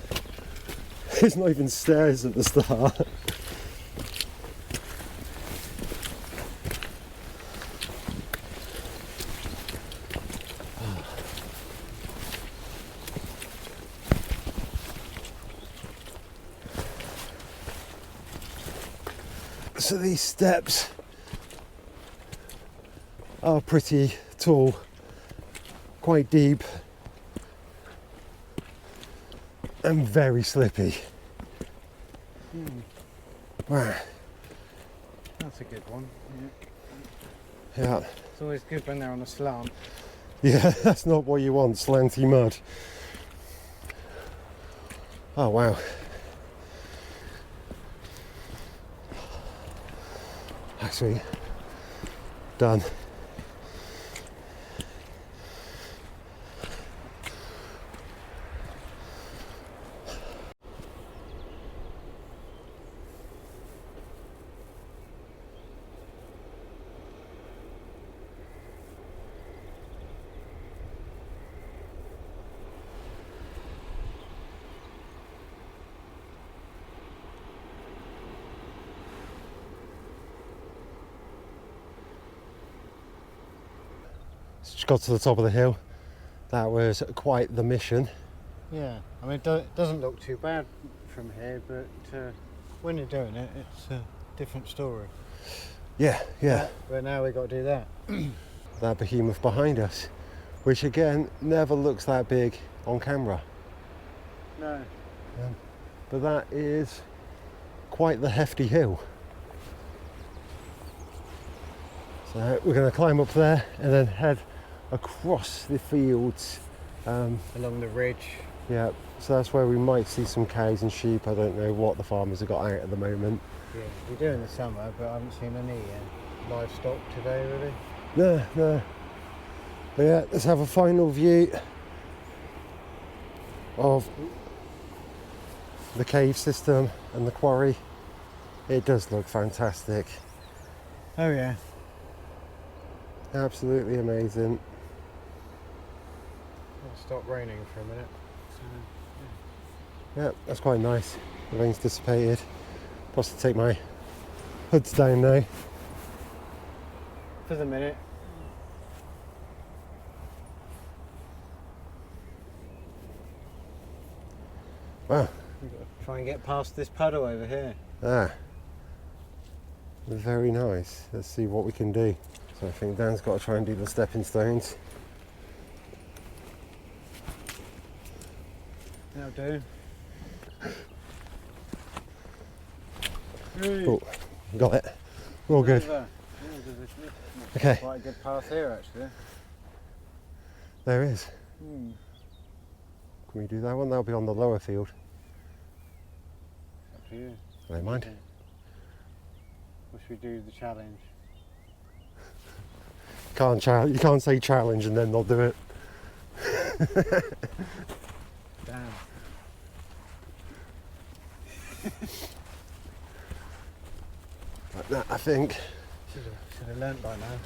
[SPEAKER 1] There's not even stairs at the start. So these steps are pretty tall, quite deep, and very slippy. Wow.
[SPEAKER 2] That's a good one.
[SPEAKER 1] Yeah.
[SPEAKER 2] It's always good when they're on a slant.
[SPEAKER 1] Yeah, that's not what you want, slanty mud. Oh wow. Actually, done. got to the top of the hill. That was quite the mission.
[SPEAKER 2] Yeah, I mean, it doesn't look too bad from here, but when you're doing it, it's a different story.
[SPEAKER 1] Yeah.
[SPEAKER 2] But now we've got to do that.
[SPEAKER 1] That behemoth behind us, which again never looks that big on camera.
[SPEAKER 2] No.
[SPEAKER 1] But that is quite the hefty hill. So we're going to climb up there and then head across the fields.
[SPEAKER 2] Along the ridge.
[SPEAKER 1] Yeah, so that's where we might see some cows and sheep. I don't know what the farmers have got out at the moment.
[SPEAKER 2] Yeah, we do in the summer, but I haven't seen any livestock today, really.
[SPEAKER 1] No. But yeah, let's have a final view of the cave system and the quarry. It does look fantastic.
[SPEAKER 2] Oh yeah.
[SPEAKER 1] Absolutely amazing.
[SPEAKER 2] It'll stop raining for a minute.
[SPEAKER 1] Yeah, that's quite nice. The rain's dissipated. Plus to take my hoods down now.
[SPEAKER 2] For the minute.
[SPEAKER 1] Wow.
[SPEAKER 2] We've got to try and get past this puddle over here.
[SPEAKER 1] Very nice. Let's see what we can do. So I think Dan's got to try and do the stepping stones.
[SPEAKER 2] That'll do.
[SPEAKER 1] Oh, got it. We're all good. Okay.
[SPEAKER 2] Quite a good path here, actually.
[SPEAKER 1] There is. Can we do that one? That'll be on the lower field.
[SPEAKER 2] Up to you.
[SPEAKER 1] I don't mind.
[SPEAKER 2] Or should we do the challenge?
[SPEAKER 1] You can't say challenge and then not do it.
[SPEAKER 2] Damn.
[SPEAKER 1] Like that, I think.
[SPEAKER 2] Should have learnt by now.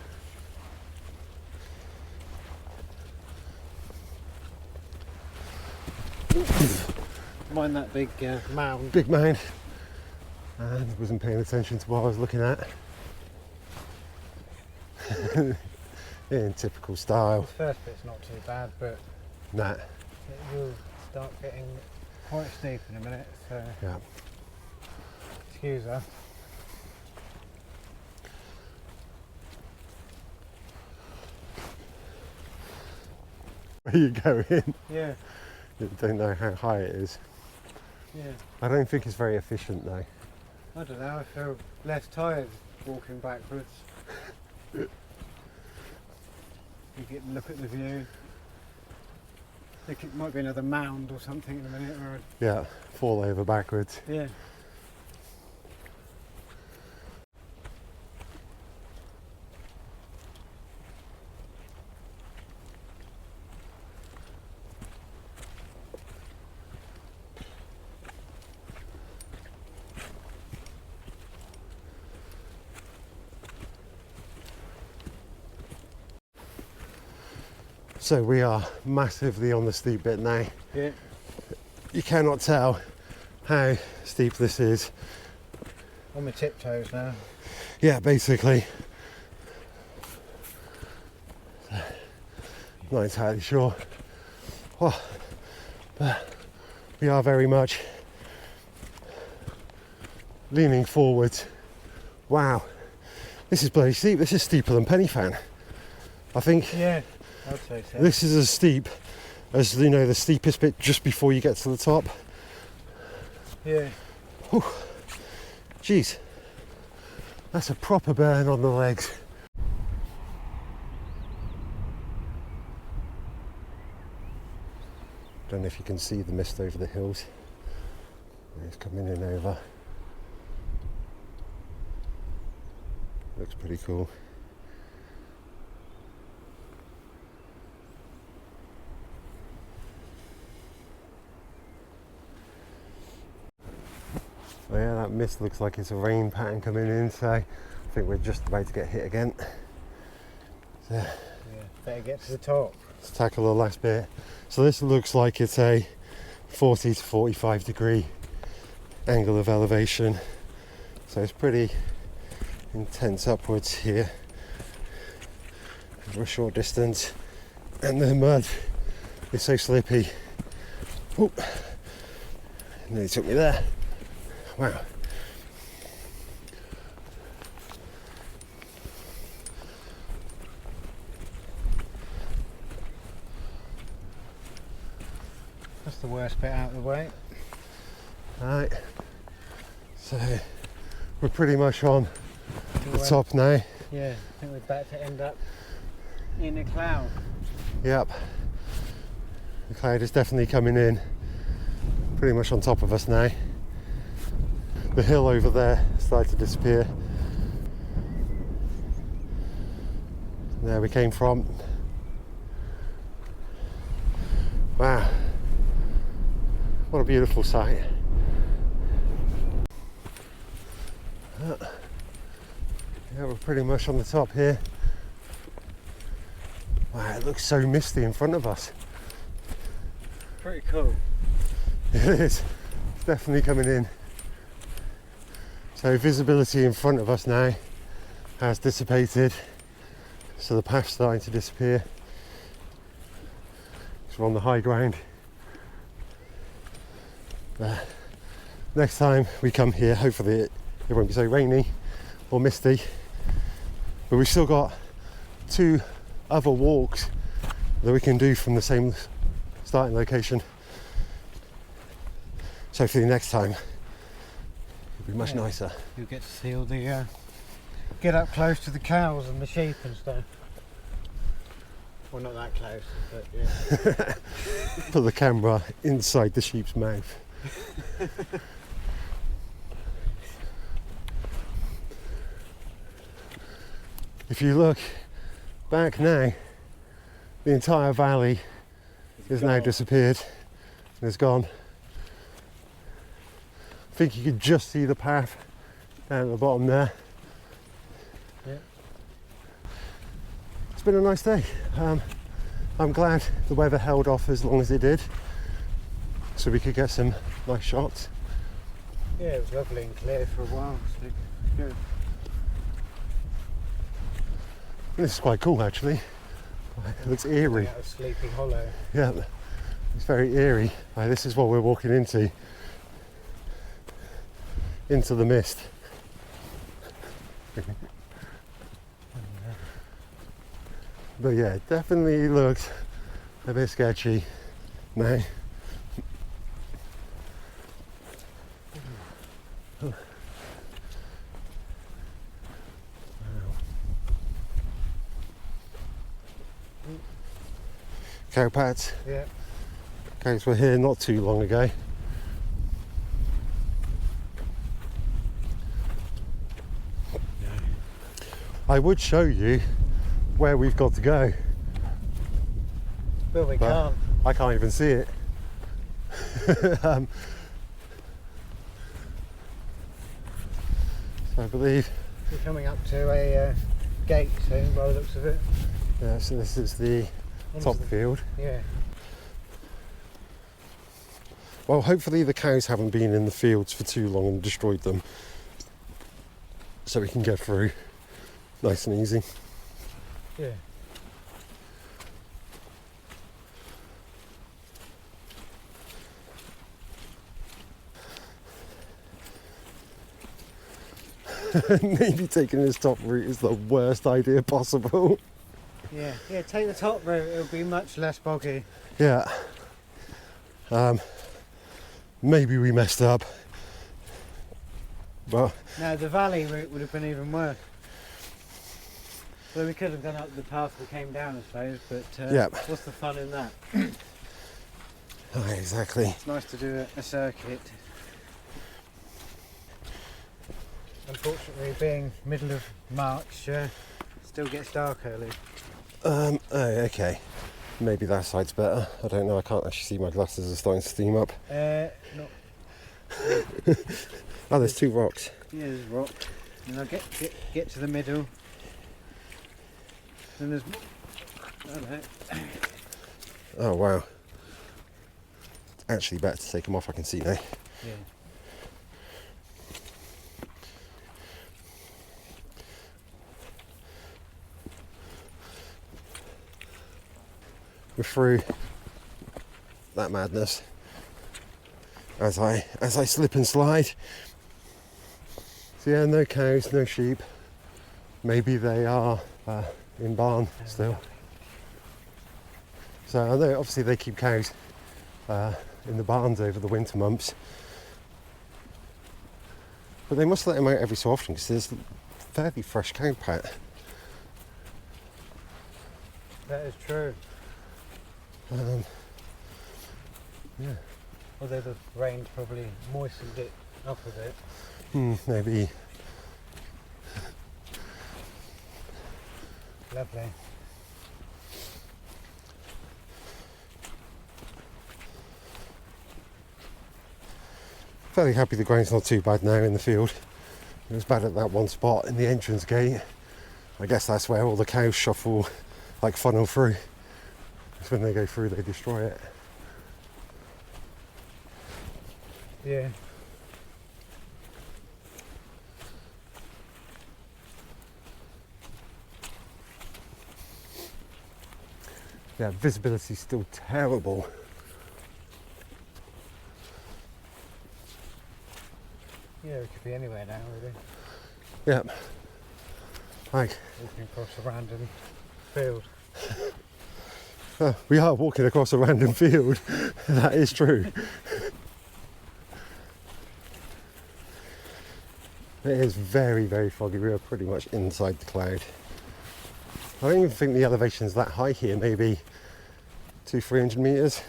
[SPEAKER 2] Mind that big mound.
[SPEAKER 1] Big mound. And wasn't paying attention to what I was looking at. In typical style.
[SPEAKER 2] The first bit's not too bad, but
[SPEAKER 1] Nah.
[SPEAKER 2] it will start getting quite steep in a minute, so
[SPEAKER 1] Yeah.
[SPEAKER 2] excuse us.
[SPEAKER 1] Where you going?
[SPEAKER 2] Yeah,
[SPEAKER 1] You don't know how high it is.
[SPEAKER 2] yeah.
[SPEAKER 1] I don't think it's very efficient though.
[SPEAKER 2] I don't know, I feel less tired walking backwards. You get a look at the view. I think it might be another mound or something in a minute. Or
[SPEAKER 1] Yeah, fall over backwards.
[SPEAKER 2] yeah.
[SPEAKER 1] So we are massively on the steep bit now.
[SPEAKER 2] Yeah.
[SPEAKER 1] You cannot tell how steep this is.
[SPEAKER 2] On my tiptoes now.
[SPEAKER 1] Yeah, basically. Not entirely sure. Well, but we are very much leaning forwards. Wow, this is bloody steep. This is steeper than Penny Fan. I think
[SPEAKER 2] Yeah, I'd say so.
[SPEAKER 1] this is as steep as, you know, the steepest bit just before you get to the top.
[SPEAKER 2] Yeah.
[SPEAKER 1] Whew. Jeez, that's a proper burn on the legs. Don't know if you can see the mist over the hills. It's coming in over. Looks pretty cool. Oh yeah, that mist looks like it's a rain pattern coming in, so I think we're just about to get hit again. So
[SPEAKER 2] Yeah. Better get to the top.
[SPEAKER 1] let's tackle the last bit. So this looks like it's a 40 to 45 degree angle of elevation. So it's pretty intense upwards here. for a short distance, and the mud is so slippy. Oh, nearly took me there. Wow.
[SPEAKER 2] That's the worst bit out of the way.
[SPEAKER 1] Right, so we're pretty much on the top now.
[SPEAKER 2] Yeah, I think we're about to end up in a cloud.
[SPEAKER 1] Yep, the cloud is definitely coming in, pretty much on top of us now. The hill over there started to disappear. There we came from. Wow, what a beautiful sight. Yeah, we're pretty much on the top here. Wow, it looks so misty in front of us.
[SPEAKER 2] Pretty cool.
[SPEAKER 1] It is. It's definitely coming in. So visibility in front of us now has dissipated. So the path's starting to disappear. So we're on the high ground. Next time we come here, hopefully it won't be so rainy or misty. But we've still got 2 other walks that we can do from the same starting location. So hopefully next time it'll be much nicer.
[SPEAKER 2] You'll get to see all the get up close to the cows and the sheep and stuff. Well, not that close, but yeah.
[SPEAKER 1] Put the camera inside the sheep's mouth. If you look back now, the entire valley has now disappeared and is gone. I think you could just see the path down at the bottom there.
[SPEAKER 2] Yeah.
[SPEAKER 1] It's been a nice day. I'm glad the weather held off as long as it did, so we could get some nice shots.
[SPEAKER 2] Yeah, it was lovely and clear for a while. So good.
[SPEAKER 1] This is quite cool actually. It looks eerie.
[SPEAKER 2] Out of Sleepy Hollow.
[SPEAKER 1] Yeah, it's very eerie. This is what we're walking into the mist. But yeah, it definitely looks a bit sketchy now. Cow pads.
[SPEAKER 2] Yeah.
[SPEAKER 1] Cows were here not too long ago. I would show you where we've got to go.
[SPEAKER 2] But we
[SPEAKER 1] But
[SPEAKER 2] can't.
[SPEAKER 1] I can't even see it. So I believe,
[SPEAKER 2] We're coming up to a gate soon by the looks of it.
[SPEAKER 1] yeah, so this is the top field.
[SPEAKER 2] Yeah.
[SPEAKER 1] Well, hopefully the cows haven't been in the fields for too long and destroyed them, so we can get through nice and easy.
[SPEAKER 2] Yeah.
[SPEAKER 1] Maybe taking this top route is the worst idea possible.
[SPEAKER 2] Yeah. Yeah, take the top route, it'll be much less boggy.
[SPEAKER 1] Yeah. Maybe we messed up. Well,
[SPEAKER 2] No, the valley route would have been even worse. Well, we could have gone up the path we came down, I suppose, but
[SPEAKER 1] yeah.
[SPEAKER 2] what's the fun in that?
[SPEAKER 1] Oh, exactly.
[SPEAKER 2] It's nice to do a circuit. Unfortunately, being middle of March, still gets dark early.
[SPEAKER 1] Oh, okay. Maybe that side's better. I don't know. I can't actually see. My glasses are starting to steam up.
[SPEAKER 2] Not.
[SPEAKER 1] Oh, there's 2 rocks.
[SPEAKER 2] Yeah, there's a rock. And I'll get to the middle. Then there's more. I don't know.
[SPEAKER 1] Oh, wow. It's actually better to take them off. I can see now.
[SPEAKER 2] Yeah.
[SPEAKER 1] we're through that madness as I slip and slide. So yeah, no cows, no sheep. Maybe they are in barn still. So I know obviously they keep cows in the barns over the winter months, but they must let them out every so often because there's fairly fresh cow pat.
[SPEAKER 2] That is true.
[SPEAKER 1] Yeah.
[SPEAKER 2] Although the rain's probably moistened it up a bit.
[SPEAKER 1] Maybe.
[SPEAKER 2] Lovely.
[SPEAKER 1] Fairly happy the ground's not too bad now in the field. It was bad at that one spot in the entrance gate. I guess that's where all the cows shuffle, like funnel through. It's when they go through they destroy it.
[SPEAKER 2] Yeah.
[SPEAKER 1] Yeah, visibility's still terrible.
[SPEAKER 2] Yeah, it could be anywhere now, really.
[SPEAKER 1] Yep. Like,
[SPEAKER 2] Walking across a random field.
[SPEAKER 1] we are walking across a random field. That is true. It is very, very foggy. We are pretty much inside the cloud. I don't even think the elevation's that high here, maybe 300 metres.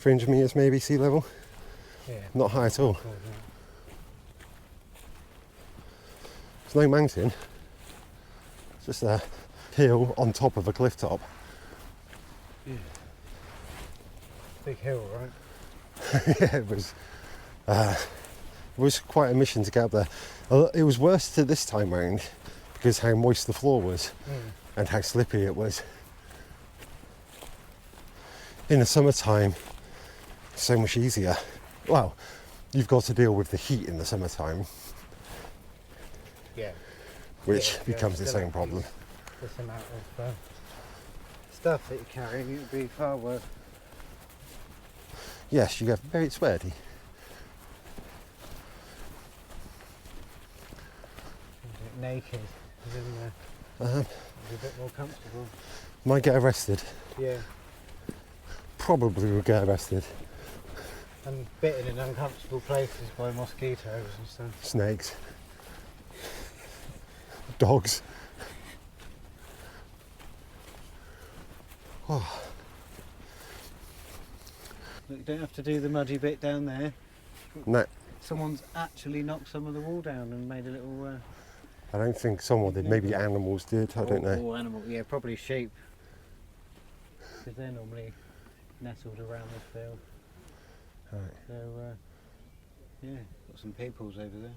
[SPEAKER 1] 300 metres maybe sea level.
[SPEAKER 2] Yeah.
[SPEAKER 1] Not high at all.
[SPEAKER 2] Cool, yeah.
[SPEAKER 1] It's no mountain. It's just a hill on top of a cliff top.
[SPEAKER 2] Yeah. Big hill, right?
[SPEAKER 1] Yeah, it was quite a mission to get up there. It was worse to this time round because how moist the floor was and how slippy it was. In the summertime, it's so much easier. Well, you've got to deal with the heat in the summertime,
[SPEAKER 2] Yeah.
[SPEAKER 1] which
[SPEAKER 2] Yeah,
[SPEAKER 1] becomes
[SPEAKER 2] still
[SPEAKER 1] its own problem.
[SPEAKER 2] This amount of stuff that you're carrying, it would be far worse.
[SPEAKER 1] Yes, you get very sweaty.
[SPEAKER 2] Naked, then it'd be a bit more comfortable.
[SPEAKER 1] Might get arrested.
[SPEAKER 2] Yeah.
[SPEAKER 1] Probably would get arrested.
[SPEAKER 2] And bitten in uncomfortable places by mosquitoes and stuff.
[SPEAKER 1] Snakes. Dogs. Oh.
[SPEAKER 2] Look, you don't have to do the muddy bit down there.
[SPEAKER 1] No,
[SPEAKER 2] Someone's actually knocked some of the wall down and made a little...
[SPEAKER 1] I don't think someone did. Maybe animals did. I don't know.
[SPEAKER 2] Or animal, yeah, probably sheep. Because they're normally nestled around this field.
[SPEAKER 1] Right.
[SPEAKER 2] So, yeah, got some peoples over there.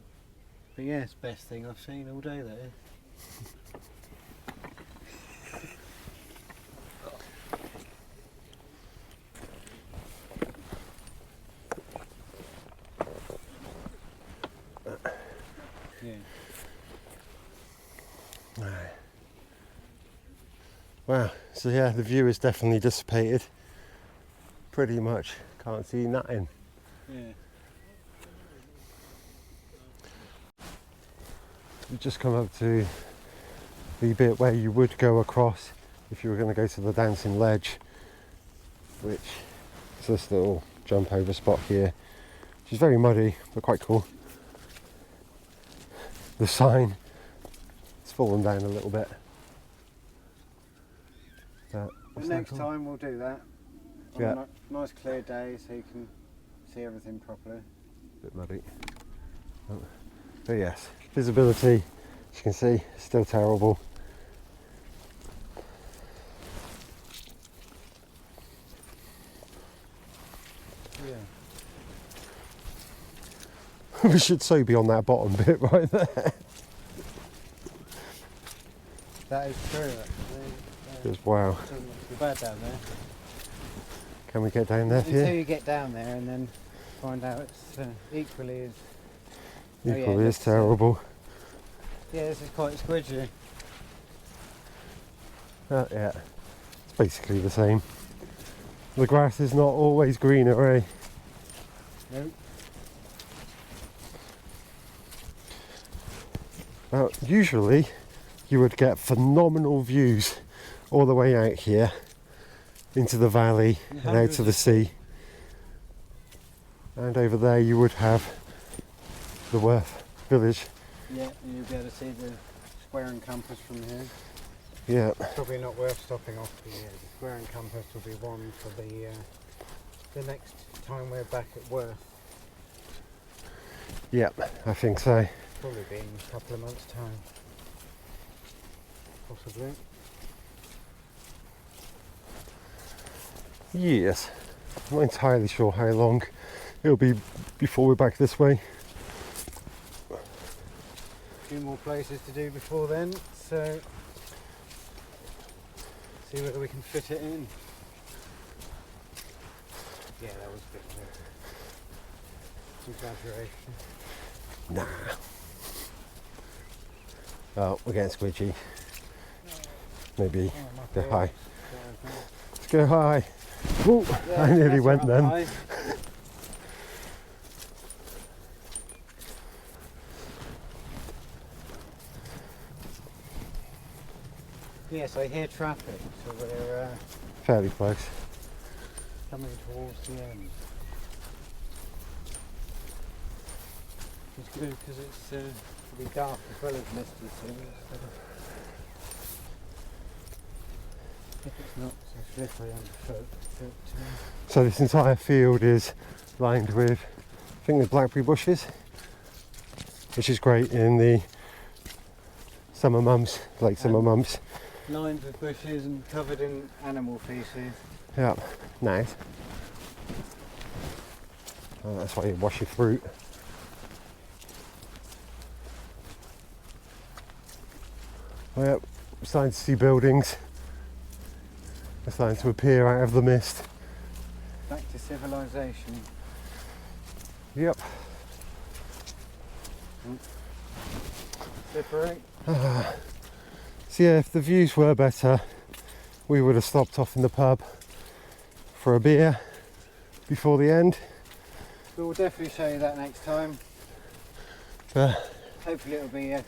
[SPEAKER 2] But yeah, it's the best thing I've seen all day, that is. Yeah.
[SPEAKER 1] Wow. So yeah, the view is definitely dissipated. Pretty much can't see nothing.
[SPEAKER 2] Yeah.
[SPEAKER 1] We've just come up to the bit where you would go across if you were going to go to the dancing ledge, which is this little jump over spot here, which is very muddy but quite cool. The sign, it's fallen down a little bit. But
[SPEAKER 2] Well, next time we'll do that. On
[SPEAKER 1] Yeah.
[SPEAKER 2] a nice clear day so you can see everything properly.
[SPEAKER 1] Bit muddy. Oh. But yes, visibility, as you can see, still terrible.
[SPEAKER 2] Yeah.
[SPEAKER 1] We should so be on that bottom bit right there.
[SPEAKER 2] That is true, actually.
[SPEAKER 1] Just wow.
[SPEAKER 2] Doesn't look too bad down there.
[SPEAKER 1] Can we get down there
[SPEAKER 2] Until
[SPEAKER 1] here?
[SPEAKER 2] you get down there and then find out it's equally as...
[SPEAKER 1] Equally as
[SPEAKER 2] that's,
[SPEAKER 1] terrible.
[SPEAKER 2] Yeah, this is quite squidgy.
[SPEAKER 1] Yeah. It's basically the same. The grass is not always greener, eh?
[SPEAKER 2] Nope.
[SPEAKER 1] Now, usually you would get phenomenal views all the way out here into the valley and out to the sea. And over there you would have the Worth village.
[SPEAKER 2] Yeah, and you'll be able to see the square and compass from here.
[SPEAKER 1] Yeah.
[SPEAKER 2] Probably not worth stopping off the square and compass will be one for the next time we're back at Worth.
[SPEAKER 1] Yep, I think so.
[SPEAKER 2] Probably be in a couple of months' time. Possibly.
[SPEAKER 1] Yes. I'm not entirely sure how long it'll be before we're back this way.
[SPEAKER 2] A few more places to do before then, so see whether we can fit it in. Yeah, that was a bit of an exaggeration.
[SPEAKER 1] Nah. Oh, we're getting squidgy. Maybe go high. Let's go high. Ooh,
[SPEAKER 2] Yeah,
[SPEAKER 1] I nearly
[SPEAKER 2] that's
[SPEAKER 1] went
[SPEAKER 2] right,
[SPEAKER 1] then.
[SPEAKER 2] high. Yes, I hear traffic, so we're
[SPEAKER 1] Fairly close.
[SPEAKER 2] coming towards the end. It's good because it'll be dark as well as misty soon. If it's not so slippery underfoot.
[SPEAKER 1] So this entire field is lined with, I think, the blackberry bushes, which is great in the summer months, late summer months.
[SPEAKER 2] Lined with bushes and covered in animal feces.
[SPEAKER 1] Yeah, nice. Oh, that's why you wash your fruit. Well, we're starting to see buildings. They're starting to appear out of the mist.
[SPEAKER 2] Back to civilization.
[SPEAKER 1] Yep.
[SPEAKER 2] Slippery.
[SPEAKER 1] So yeah, if the views were better, we would have stopped off in the pub for a beer before the end.
[SPEAKER 2] We'll definitely show you that next time. Hopefully it'll be a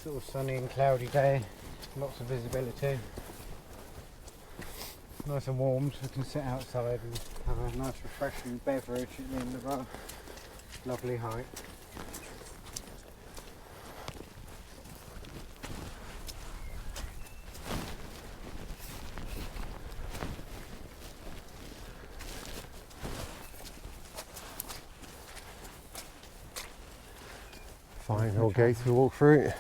[SPEAKER 2] sort of sunny and cloudy day. Lots of visibility. Nice and warm, so we can sit outside and have a nice refreshing beverage at the end of our lovely hike.
[SPEAKER 1] Fine old gate to walk through.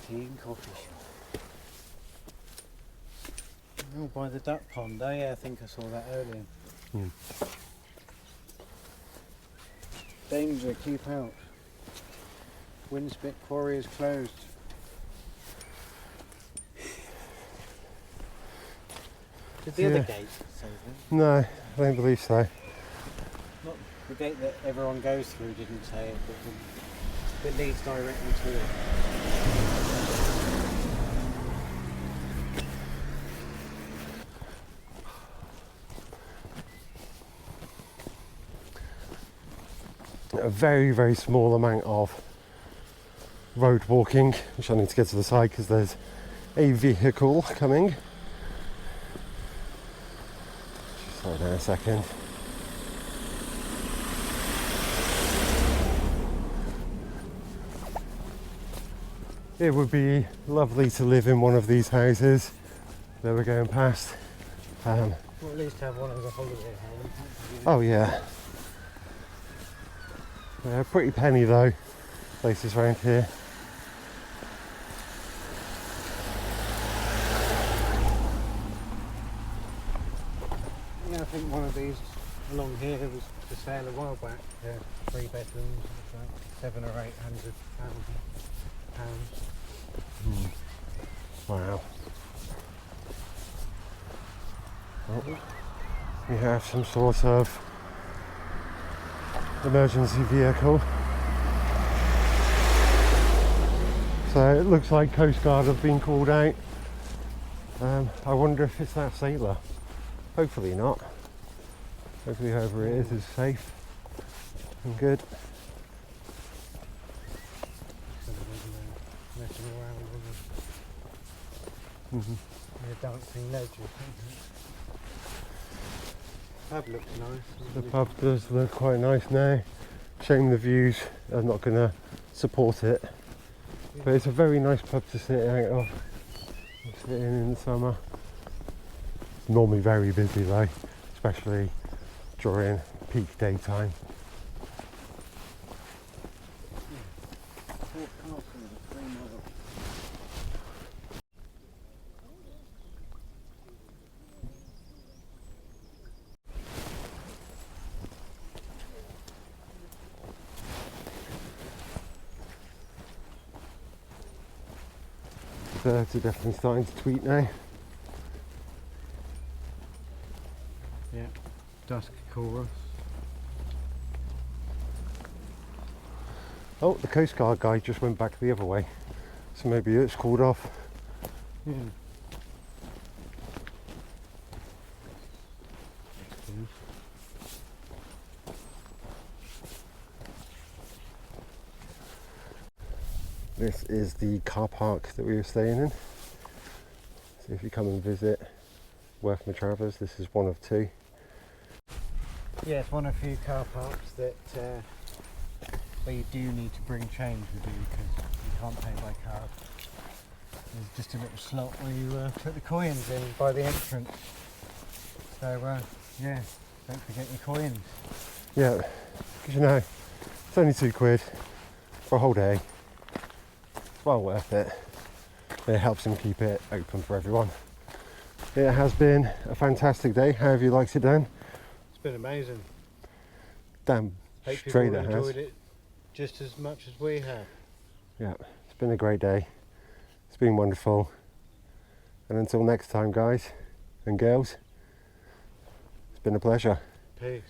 [SPEAKER 2] Tea and coffee shop. Oh, by the duck pond. Oh yeah, I think I saw that earlier.
[SPEAKER 1] Hmm.
[SPEAKER 2] Danger, keep out. Winspit quarry is closed. Did the other gate say that?
[SPEAKER 1] No, I don't believe so.
[SPEAKER 2] Not the gate that everyone goes through didn't say it, but it leads directly to it.
[SPEAKER 1] A very, very small amount of road walking, which I need to get to the side because there's a vehicle coming. Just slow down a second. It would be lovely to live in one of these houses that we're going past.
[SPEAKER 2] Or at least have one as a holiday home.
[SPEAKER 1] Oh yeah. Yeah, pretty penny though, places around here.
[SPEAKER 2] Yeah, I think one of these along here was for sale a while back. 3 bedrooms, like £700,000 or £800,000.
[SPEAKER 1] Wow. Oh, we have some sort of emergency vehicle. So it looks like Coast Guard have been called out I wonder if it's that sailor. Hopefully not. Hopefully whoever it is safe and good.
[SPEAKER 2] Messing around with
[SPEAKER 1] Mm-hmm.
[SPEAKER 2] the dancing ledge or something. Pub looks nice.
[SPEAKER 1] The pub does look quite nice now. Shame the views are not going to support it. But it's a very nice pub to sit out of. Sit in the summer. It's normally very busy though, especially during peak daytime.
[SPEAKER 2] Corfe Castle is 3 miles.
[SPEAKER 1] The birds are definitely starting to tweet now.
[SPEAKER 2] Yeah, dusk chorus.
[SPEAKER 1] Oh, the Coast Guard guy just went back the other way, so maybe it's called off.
[SPEAKER 2] Yeah.
[SPEAKER 1] This is the car park that we were staying in. So if you come and visit Worth Matravers, this is one of 2.
[SPEAKER 2] Yeah, it's one of a few car parks that where you do need to bring change with you because you can't pay by card. There's just a little slot where you put the coins in by the entrance. So yeah, don't forget your coins.
[SPEAKER 1] Yeah, because you know, it's only £2 for a whole day. It's well worth it. It helps them keep it open for everyone. It has been a fantastic day. How have you liked it, Dan?
[SPEAKER 2] It's been amazing.
[SPEAKER 1] Damn
[SPEAKER 2] Hope
[SPEAKER 1] straight
[SPEAKER 2] you've
[SPEAKER 1] it
[SPEAKER 2] all
[SPEAKER 1] has.
[SPEAKER 2] enjoyed it just as much as we have.
[SPEAKER 1] Yeah, it's been a great day. It's been wonderful. And until next time, guys and girls, it's been a pleasure.
[SPEAKER 2] Peace.